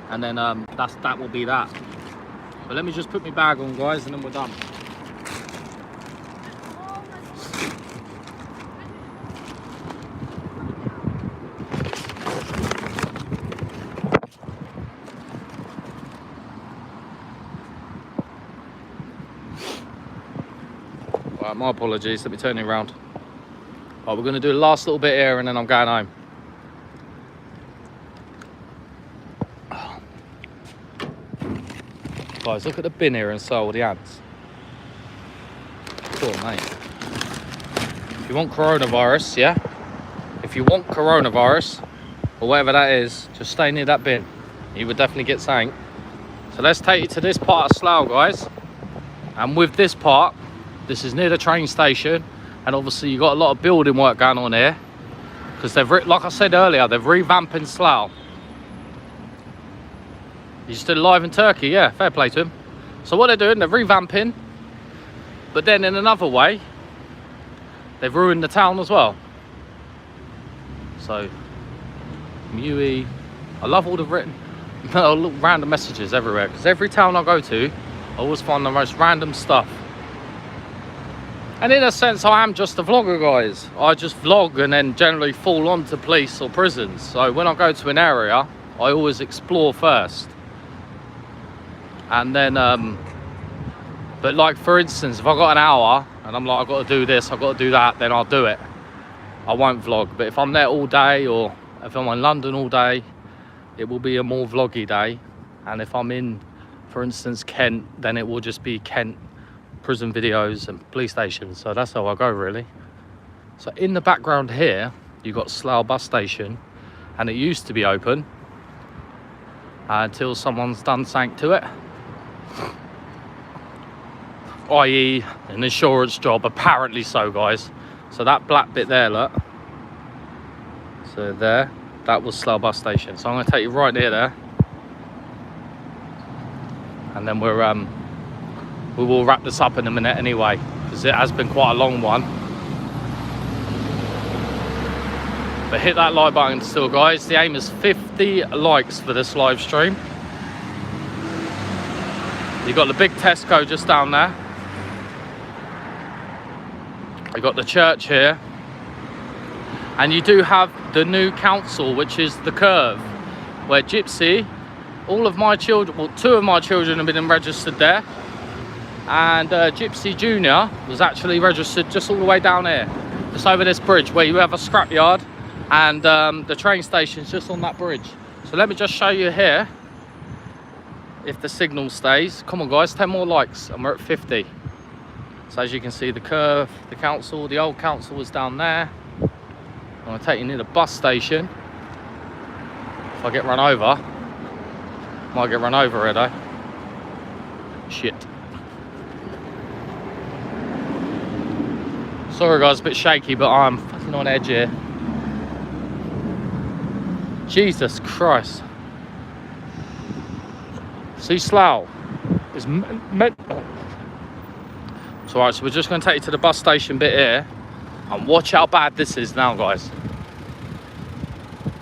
and then that will be that. But let me just put my bag on, guys, and then we're done. Right, my apologies, let me turn it around. Right, we're going to do the last little bit here and then I'm going home. Guys, look at the bin here and so all the ants. Cool, mate. If you want coronavirus, yeah? If you want coronavirus, or whatever that is, just stay near that bin. You would definitely get something. So let's take you to this part of Slough, guys. And with this part, this is near the train station, and obviously you've got a lot of building work going on here, because they've, like I said earlier, they're revamping Slough. He's still alive in Turkey, yeah, fair play to him. So what they're doing, they're revamping, but then in another way, they've ruined the town as well. So, Mui, I love all the random messages everywhere, because every town I go to, I always find the most random stuff. And in a sense, I am just a vlogger, guys. I just vlog and then generally fall onto police or prisons. So when I go to an area, I always explore first. And then, but like for instance, if I've got an hour and I'm like, I've got to do this, I've got to do that, then I'll do it. I won't vlog. But if I'm there all day, or if I'm in London all day, it will be a more vloggy day. And if I'm in, for instance, Kent, then it will just be Kent prison videos and police stations. So that's how I go, really. So in the background here, you've got Slough bus station, and it used to be open until someone's done something to it, i.e. an insurance job, apparently so, guys. So that black bit there, look, so there, that was Slough bus station. So I'm going to take you right near there, and then we will wrap this up in a minute anyway, because it has been quite a long one. But hit that like button still, guys. The aim is 50 likes for this live stream. You've got the big Tesco just down there. You've got the church here. And you do have the new council, which is the Curve, where Gypsy, all of my children, well, 2 of my children have been registered there. And Gypsy Junior was actually registered just all the way down here, just over this bridge, where you have a scrapyard, and the train station's just on that bridge. So let me just show you here, if the signal stays. Come on, guys, 10 more likes and we're at 50. So as you can see, the Curve, the council, the old council was down there. I'm going to take you near the bus station. If I get run over, might get run over here though. Shit. Sorry guys, a bit shaky, but I'm fucking on edge here. Jesus Christ. See, Slough is mental. It's alright, so we're just going to take you to the bus station bit here. And watch how bad this is now, guys.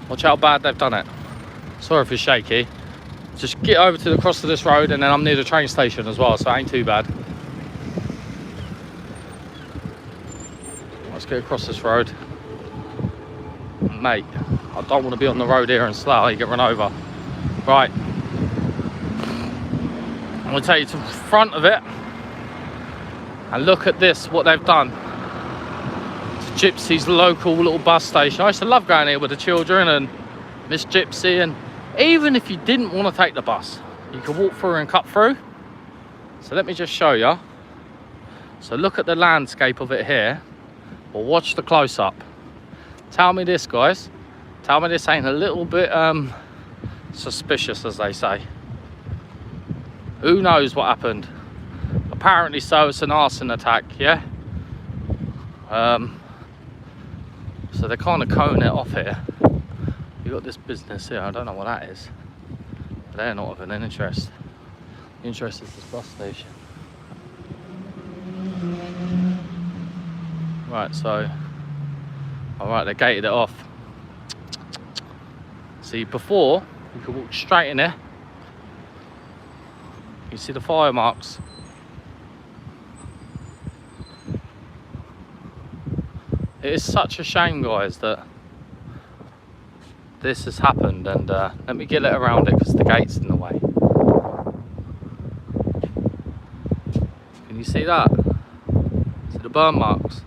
Watch how bad they've done it. Sorry if it's shaky. Just get over to the cross of this road, and then I'm near the train station as well, so it ain't too bad. Let's get across this road. Mate, I don't want to be on the road here in Slough. You get run over. Right. I'm going to take you to the front of it. And look at this, what they've done. It's Gypsy's local little bus station. I used to love going here with the children and Miss Gypsy. And even if you didn't want to take the bus, you could walk through and cut through. So let me just show you. So look at the landscape of it here. Well, watch the close-up. Tell me this, guys. Tell me this ain't a little bit suspicious, as they say. Who knows what happened? Apparently so, it's an arson attack, yeah? So they're kind of coning it off here. You got this business here, I don't know what that is. But they're not of an interest. The interest is this bus station. Right, so, alright, they gated it off. See, before, you could walk straight in there. You see the fire marks. It is such a shame, guys, that this has happened, and let me get it around it because the gate's in the way. Can you see that? See the burn marks?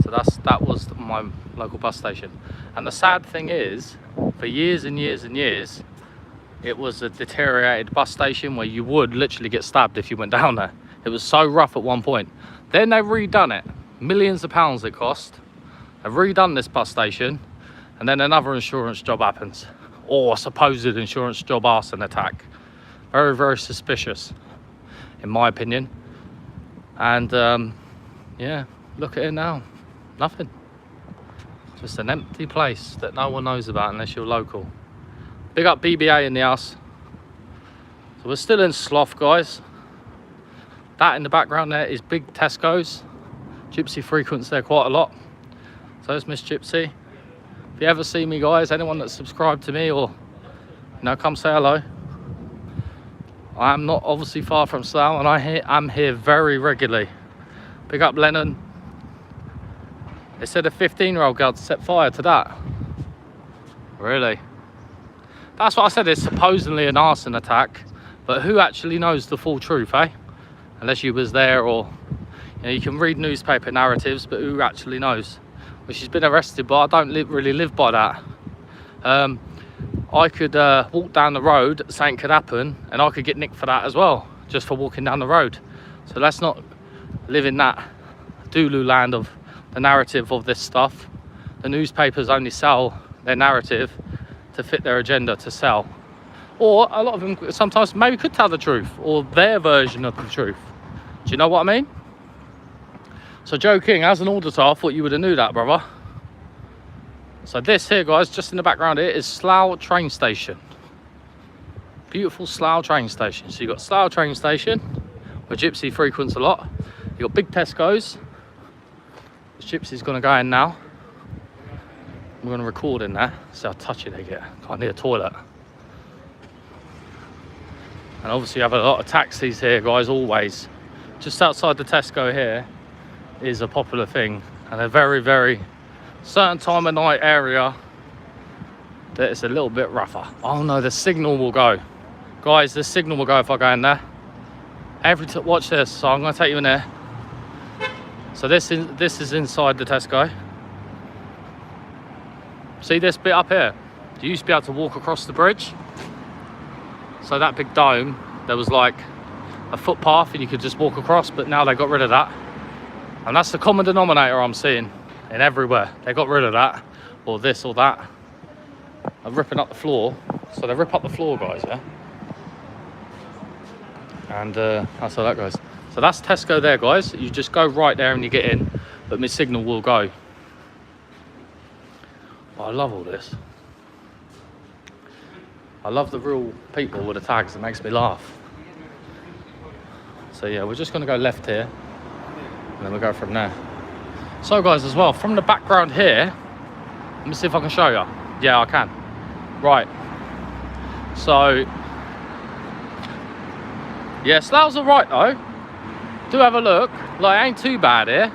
So that was my local bus station. And the sad thing is, for years and years and years, it was a deteriorated bus station where you would literally get stabbed if you went down there. It was so rough at one point. Then they've redone it. Millions of pounds it cost. They've redone this bus station, and then another insurance job happens. Or a supposed insurance job arson attack. Very, very suspicious, in my opinion. And yeah, look at it now. Nothing. Just an empty place that no one knows about unless you're local. Big up BBA in the house. So we're still in Slough, guys. That in the background there is big Tesco's. Gypsy frequents there quite a lot. So it's Miss Gypsy. If you ever see me, guys, anyone that's subscribed to me, or come say hello. I am not obviously far from Slough, and I'm here very regularly. Big up Lennon. They said a 15-year-old girl set fire to that. Really? That's what I said, it's supposedly an arson attack, but who actually knows the full truth, eh? Unless you was there, or you can read newspaper narratives, but who actually knows? Well, she's been arrested, but I don't really live by that. I could walk down the road, something could happen, and I could get nicked for that as well, just for walking down the road. So let's not live in that Dulu land of the narrative of this stuff. The newspapers only sell their narrative to fit their agenda to sell. Or a lot of them sometimes maybe could tell the truth, or their version of the truth. Do you know what I mean? So Joe King, as an auditor, I thought you would have knew that, brother. So this here, guys, just in the background here, is Slough train station. Beautiful Slough train station. So you've got Slough train station, where Gypsy frequents a lot. You've got big Tesco's. Gypsy's going to go in now. We're going to record in there. See how touchy they get. Can't need a toilet. And obviously you have a lot of taxis here, guys, always. Just outside the Tesco here is a popular thing. And a very, very certain time of night area that it's a little bit rougher. Oh no, the signal will go. Guys, the signal will go if I go in there. Watch this. So I'm going to take you in there. So this is inside the Tesco. See this bit up here? You used to be able to walk across the bridge. So that big dome, there was like a footpath and you could just walk across, but now they got rid of that. And that's the common denominator I'm seeing in everywhere. They got rid of that. or this or that are ripping up the floor. So they rip up the floor, guys, yeah? And that's how that goes. So that's Tesco there, guys. You just go right there and you get in, but my signal will go. Oh, I love all this. I love the real people with the tags. It makes me laugh. So yeah, we're just going to go left here, and then we'll go from there. So guys, as well, from the background here, let me see if I can show you. Yeah, I can. Right. So, yeah, Slough's all right though. Do have a look. Like, it ain't too bad here.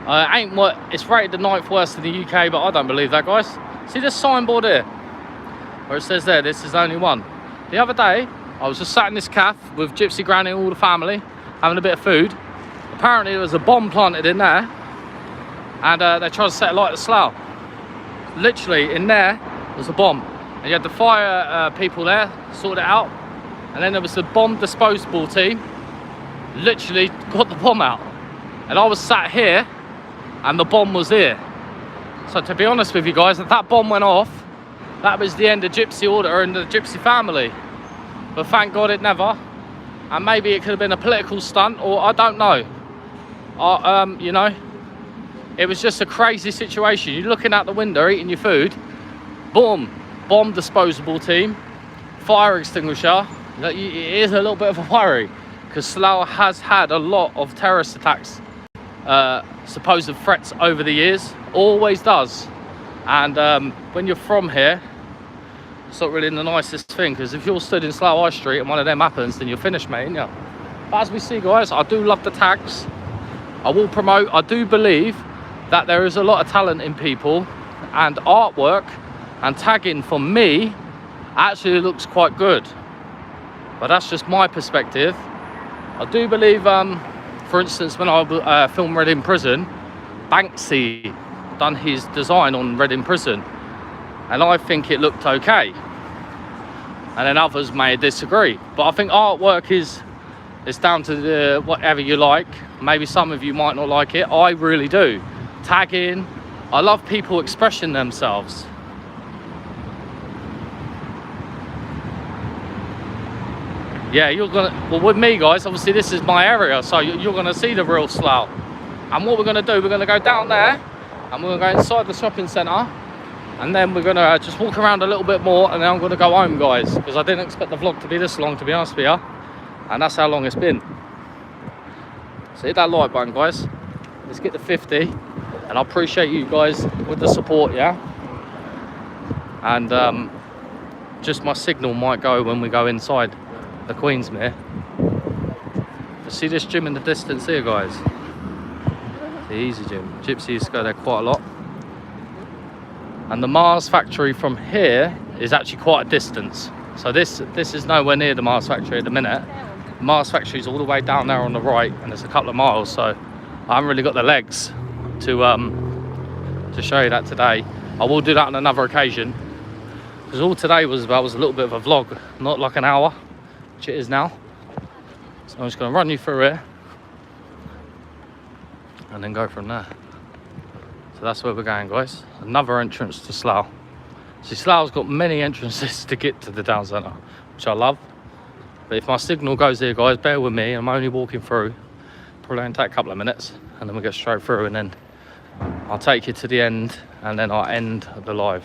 Ain't what it's rated the 9th worst in the UK, but I don't believe that, guys. See this signboard here, where it says there, this is only one. The other day, I was just sat in this cafe with Gypsy, Granny, and all the family, having a bit of food. Apparently, there was a bomb planted in there, and they tried to set alight at Slough. Literally, in there was a bomb. And you had the fire people there, sorted it out. And then there was the bomb disposable team, literally got the bomb out. And I was sat here, and the bomb was here. So to be honest with you guys, if that bomb went off, that was the end of Gypsy Auditor and the Gypsy family. But thank God it never. And maybe it could have been a political stunt, or I don't know. You know, it was just a crazy situation. You're looking out the window, eating your food, boom, bomb disposable team, fire extinguisher. It is a little bit of a worry, because Slough has had a lot of terrorist attacks, supposed threats over the years, always does. And when you're from here, it's not really the nicest thing, because if you're stood in Slough High Street and one of them happens, then you're finished, mate, ain't you? But as we see, guys, I do love the tags. I will promote. I do believe that there is a lot of talent in people, and artwork and tagging for me actually looks quite good. But that's just my perspective. I do believe, for instance, when I filmed Reading Prison, Banksy done his design on Reading Prison, and I think it looked okay. And then others may disagree. But I think artwork is down to whatever you like. Maybe some of you might not like it. I really do. Tagging. I love people expressing themselves. Yeah, you're gonna, well, with me, guys, obviously this is my area, so you're gonna see the real Slough. And what we're gonna do, we're gonna go down there, and we're gonna go inside the shopping centre, and then we're gonna just walk around a little bit more, and then I'm gonna go home, guys, because I didn't expect the vlog to be this long, to be honest with you, and that's how long it's been. So hit that like button, guys. Let's get to 50, and I appreciate you guys with the support, yeah. And just my signal might go when we go inside the Queensmere. But see this gym in the distance here, guys? The Easy Gym. Gypsy used to go there quite a lot. And the Mars factory from here is actually quite a distance. So this is nowhere near the Mars factory at the minute. The Mars factory is all the way down there on the right, and it's a couple of miles. So I haven't really got the legs to show you that today. I will do that on another occasion, because all today was about was a little bit of a vlog, not like an hour, which it is now. So I'm just going to run you through it and then go from there. So that's where we're going, guys. Another entrance to Slough. See, Slough's got many entrances to get to the town centre, which I love. But if my signal goes here, guys, bear with me. I'm only walking through. Probably only take a couple of minutes, and then we'll get straight through, and then I'll take you to the end, and then I'll end the live.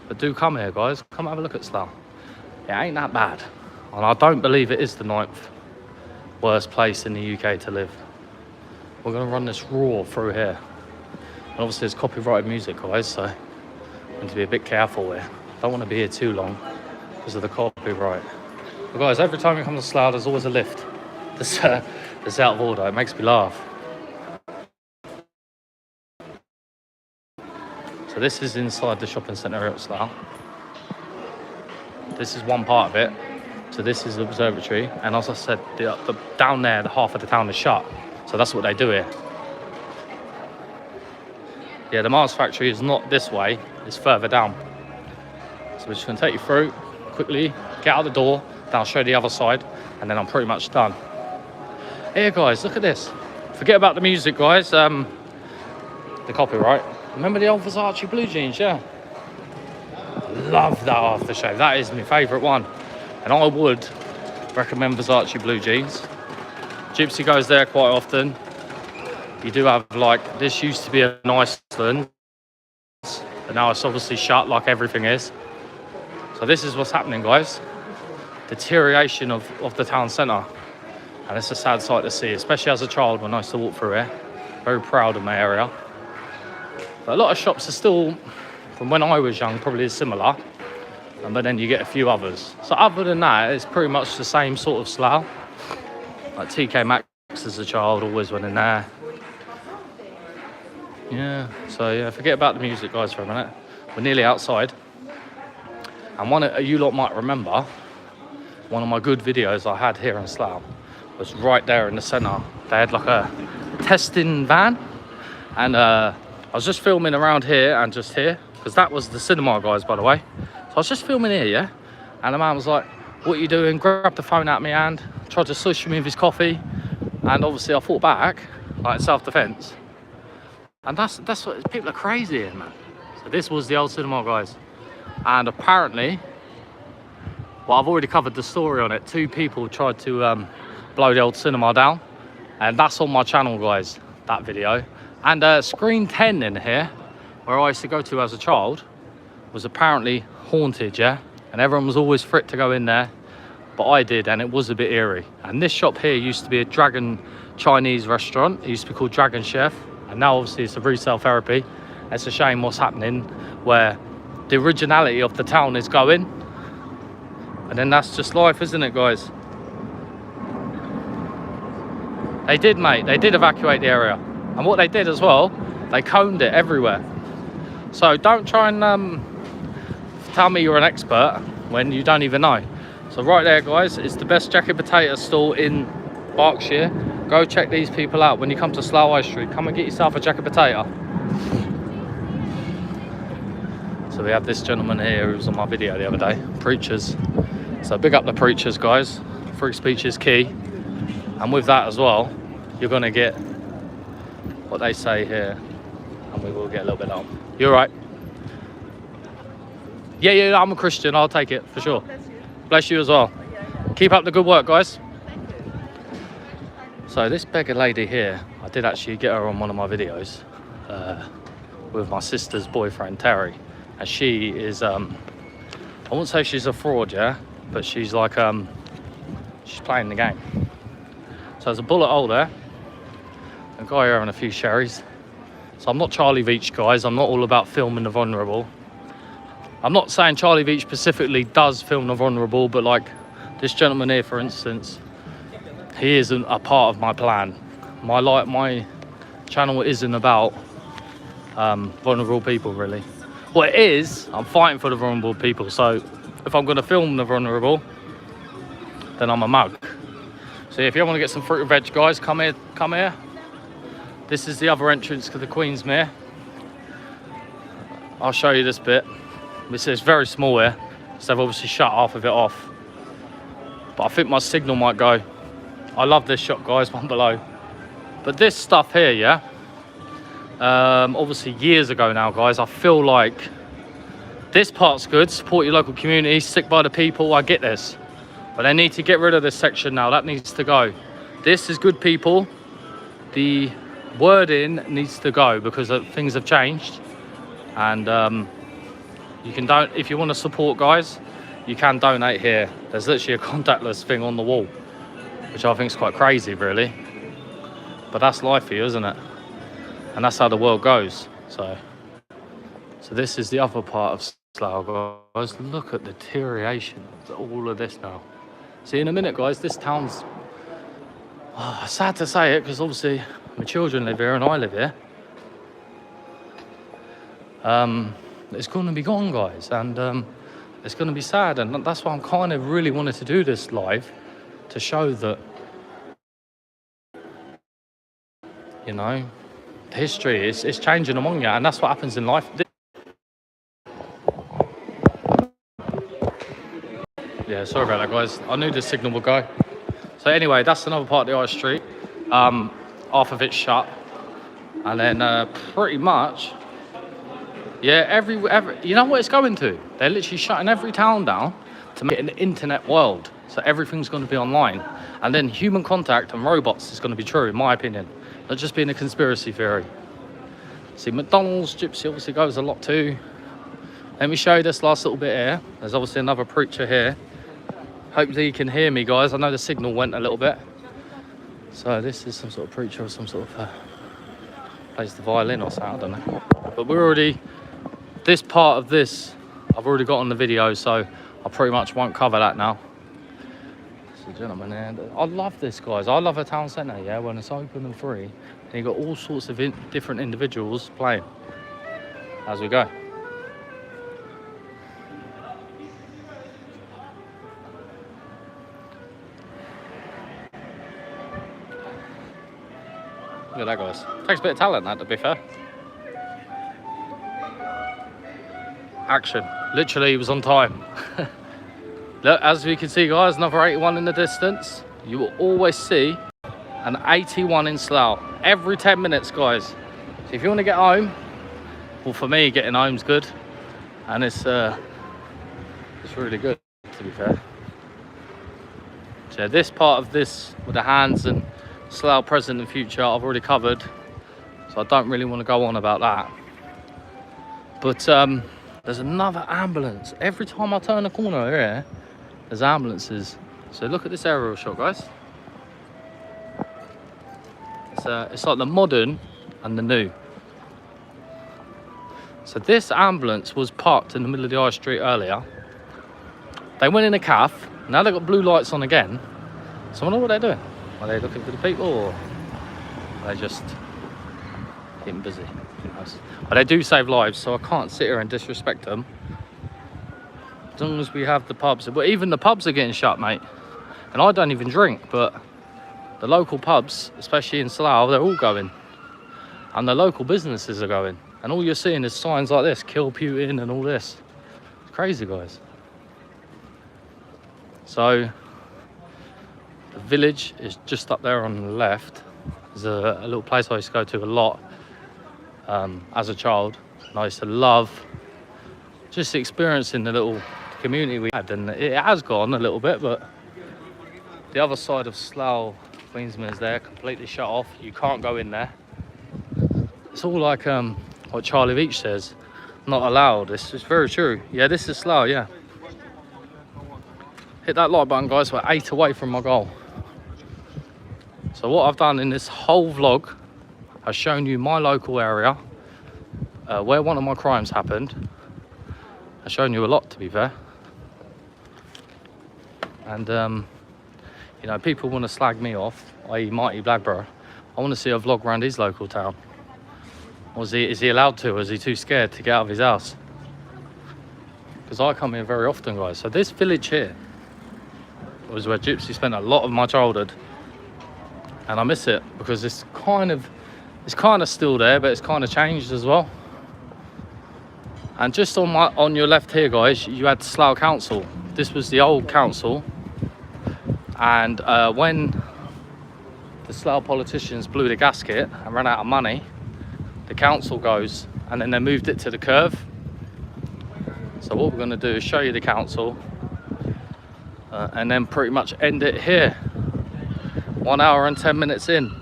But do come here, guys. Come have a look at Slough. It ain't that bad. And I don't believe it is the 9th worst place in the UK to live. We're going to run this raw through here. And obviously there's copyrighted music, guys, so I need to be a bit careful here. Don't want to be here too long because of the copyright. But guys, every time you come to Slough, there's always a lift that's out of order. It makes me laugh. So this is inside the shopping centre here at Slough. This is one part of it. So this is the observatory, and as I said, down there, the half of the town is shut. So that's what they do here. Yeah, the Mars factory is not this way, it's further down. So we're just going to take you through quickly, get out the door, then I'll show you the other side, and then I'm pretty much done. Here, guys, look at this. Forget about the music, guys, the copyright. Remember the old Versace blue jeans? Yeah. Love that aftershave. That is my favourite one. And I would recommend Versace blue jeans. Gypsy goes there quite often. You do have, like, this used to be an Iceland, but now it's obviously shut like everything is. So this is what's happening, guys. Deterioration of the town centre. And it's a sad sight to see, especially as a child when I used to walk through here. Very proud of my area. But a lot of shops are still, from when I was young, probably similar. But then you get a few others. So other than that, it's pretty much the same sort of Slough. Like TK Maxx as a child, always went in there. Yeah, so yeah, forget about the music, guys, for a minute. We're nearly outside. And one of you lot might remember, one of my good videos I had here in Slough was right there in the centre. They had like a testing van. And I was just filming around here and just here, because that was the cinema, guys, by the way. So I was just filming here, yeah? And the man was like, what are you doing? Grabbed the phone out of my hand, tried to slush me with his coffee. And obviously I fought back, like self-defence. And that's what, people are crazy here, man. So this was the old cinema, guys. And apparently, well, I've already covered the story on it. 2 people tried to blow the old cinema down. And that's on my channel, guys, that video. And screen 10 in here, where I used to go to as a child, was apparently haunted, yeah? And everyone was always for it to go in there. But I did, and it was a bit eerie. And this shop here used to be a Dragon Chinese restaurant. It used to be called Dragon Chef. And now obviously it's a resale therapy. It's a shame what's happening, where the originality of the town is going. And then that's just life, isn't it, guys? They did, mate. They did evacuate the area. And what they did as well, they coned it everywhere. So don't try and tell me you're an expert when you don't even know. So right there, guys, it's the best jacket potato stall in Berkshire. Go check these people out when you come to Slough High Street. Come and get yourself a jacket potato. So we have this gentleman here who was on my video the other day, preachers. So big up the preachers, guys. Free speech is key. And with that as well, you're gonna get what they say here, and we will get a little bit on. You all right? Yeah, I'm a Christian. I'll take it for sure. Bless you as well. Keep up the good work, guys. So this beggar lady here, I did actually get her on one of my videos with my sister's boyfriend, Terry. And she is, I wouldn't say she's a fraud, yeah? But she's like, she's playing the game. So there's a bullet hole there. A guy here having a few sherries. So I'm not Charlie Veach, guys. I'm not all about filming the vulnerable. I'm not saying Charlie Veach specifically does film the vulnerable, but like this gentleman here, for instance, he isn't a part of my plan. My channel isn't about vulnerable people, really. Well, it is. I'm fighting for the vulnerable people. So if I'm going to film the vulnerable, then I'm a mug. So if you want to get some fruit and veg, guys, come here. Come here. This is the other entrance to the Queensmere. I'll show you this bit. This is very small here, so they've obviously shut half of it off. But I think my signal might go. I love this shop, guys, one below. But this stuff here, yeah, obviously years ago now, guys, I feel like this part's good. Support your local community, stick by the people. I get this, but they need to get rid of this section now. That needs to go. This is good, people. The wording needs to go because things have changed. And you can if you want to support, guys, you can donate here. There's literally a contactless thing on the wall, which I think is quite crazy, really. But that's life for you, isn't it? And that's how the world goes. So this is the other part of Slough, guys. Look at the deterioration of all of this now. See, in a minute, guys, this town's sad to say it, because obviously my children live here and I live here. It's going to be gone, guys, and it's going to be sad. And that's why I'm kind of really wanted to do this live, to show that, you know, history is changing among you, and that's what happens in life. Yeah, sorry about that, guys. I knew the signal would go. So anyway, that's another part of the high street. Half of it's shut, and then pretty much Yeah, every you know what it's going to? They're literally shutting every town down to make an internet world. So everything's going to be online. And then human contact and robots is going to be true, in my opinion. Not just being a conspiracy theory. See, McDonald's, Gypsy obviously goes a lot too. Let me show you this last little bit here. There's obviously another preacher here. Hopefully you can hear me, guys. I know the signal went a little bit. So this is some sort of preacher or some sort of plays the violin or something, I don't know. But we're already, this part of this, I've already got on the video, so I pretty much won't cover that now. There's a gentleman there. I love this, guys. I love a town centre, yeah, when it's open and free. And you've got all sorts of different individuals playing as we go. Look at that, guys. Takes a bit of talent, that, to be fair. Action. Literally, he was on time. Look, as we can see, guys, another 81 in the distance. You will always see an 81 in Slough. Every 10 minutes, guys. So if you want to get home, well, for me, getting home's good. And it's really good, to be fair. So this part of this, with the hands and Slough present and future, I've already covered, so I don't really want to go on about that. But there's another ambulance. Every time I turn a corner here, there's ambulances. So look at this aerial shot, guys. It's like the modern and the new. So this ambulance was parked in the middle of the high street earlier. They went in a cafe. Now they've got blue lights on again. So I wonder what they're doing. Are they looking for the people, or are they just getting busy? But they do save lives, so I can't sit here and disrespect them. As long as we have the pubs. But even the pubs are getting shut, mate. And I don't even drink, but the local pubs, especially in Slough, they're all going. And the local businesses are going. And all you're seeing is signs like this, kill Putin and all this. It's crazy, guys. So the village is just up there on the left. There's a little place I used to go to a lot as a child. And I used to love just experiencing the little community we had. And it has gone a little bit, but the other side of Slough, Queensman, is there, completely shut off. You can't go in there. It's all like what Charlie Beach says, not allowed. It's very true. Yeah, this is Slough, yeah. Hit that like button, guys. We're 8 away from my goal. So what I've done in this whole vlog, I've shown you my local area, where one of my crimes happened. I've shown you a lot, to be fair. And you know, people want to slag me off, i.e. Mighty Blackborough. I want to see a vlog around his local town. Or is he allowed to, or is he too scared to get out of his house? Because I come here very often, guys. So this village here was where Gypsy spent a lot of my childhood. And I miss it because it's kind of still there, but it's kind of changed as well. And just on your left here, guys, you had Slough Council. This was the old council. And when the Slough politicians blew the gasket and ran out of money, the council goes, and then they moved it to the curve. So what we're going to do is show you the council and then pretty much end it here. 1 hour and 10 minutes in.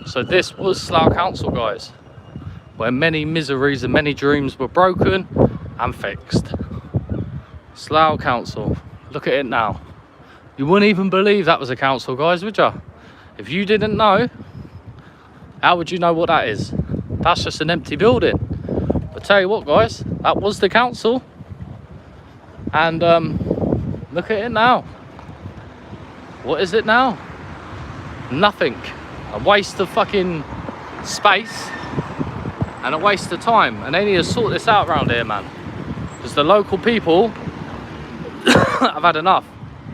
So this was Slough Council, guys, where many miseries and many dreams were broken and fixed. Slough Council. Look at it now. You wouldn't even believe that was a council, guys, would you? If you didn't know, how would you know what that is? That's just an empty building. But tell you what, guys, that was the council. And look at it now. What is it now? Nothing. A waste of fucking space and a waste of time. And they need to sort this out around here, man. Because the local people have had enough.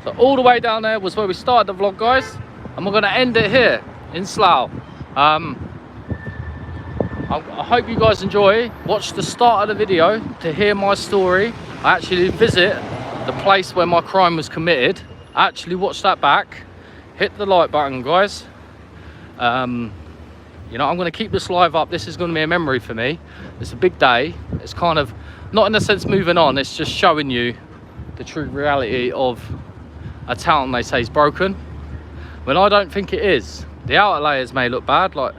So all the way down there was where we started the vlog, guys. And we're going to end it here in Slough. I hope you guys enjoy. Watch the start of the video to hear my story. I actually visit the place where my crime was committed. Actually watch that back. Hit the like button, guys. You know, I'm going to keep this live up. This is going to be a memory for me. It's a big day. It's kind of, not in a sense moving on, it's just showing you the true reality of a town they say is broken, when I don't think it is. The outer layers may look bad, like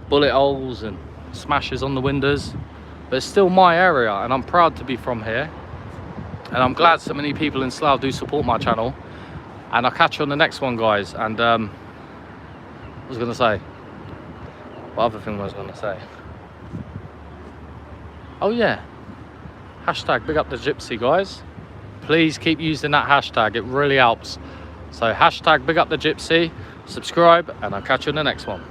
bullet holes and smashes on the windows, but it's still my area, and I'm proud to be from here. And I'm glad so many people in Slough do support my channel. And I'll catch you on the next one, guys. And what was I going to say? What other thing was I going to say? Oh yeah, hashtag big up the Gypsy, guys. Please keep using that hashtag, it really helps. So hashtag big up the Gypsy, subscribe, and I'll catch you in the next one.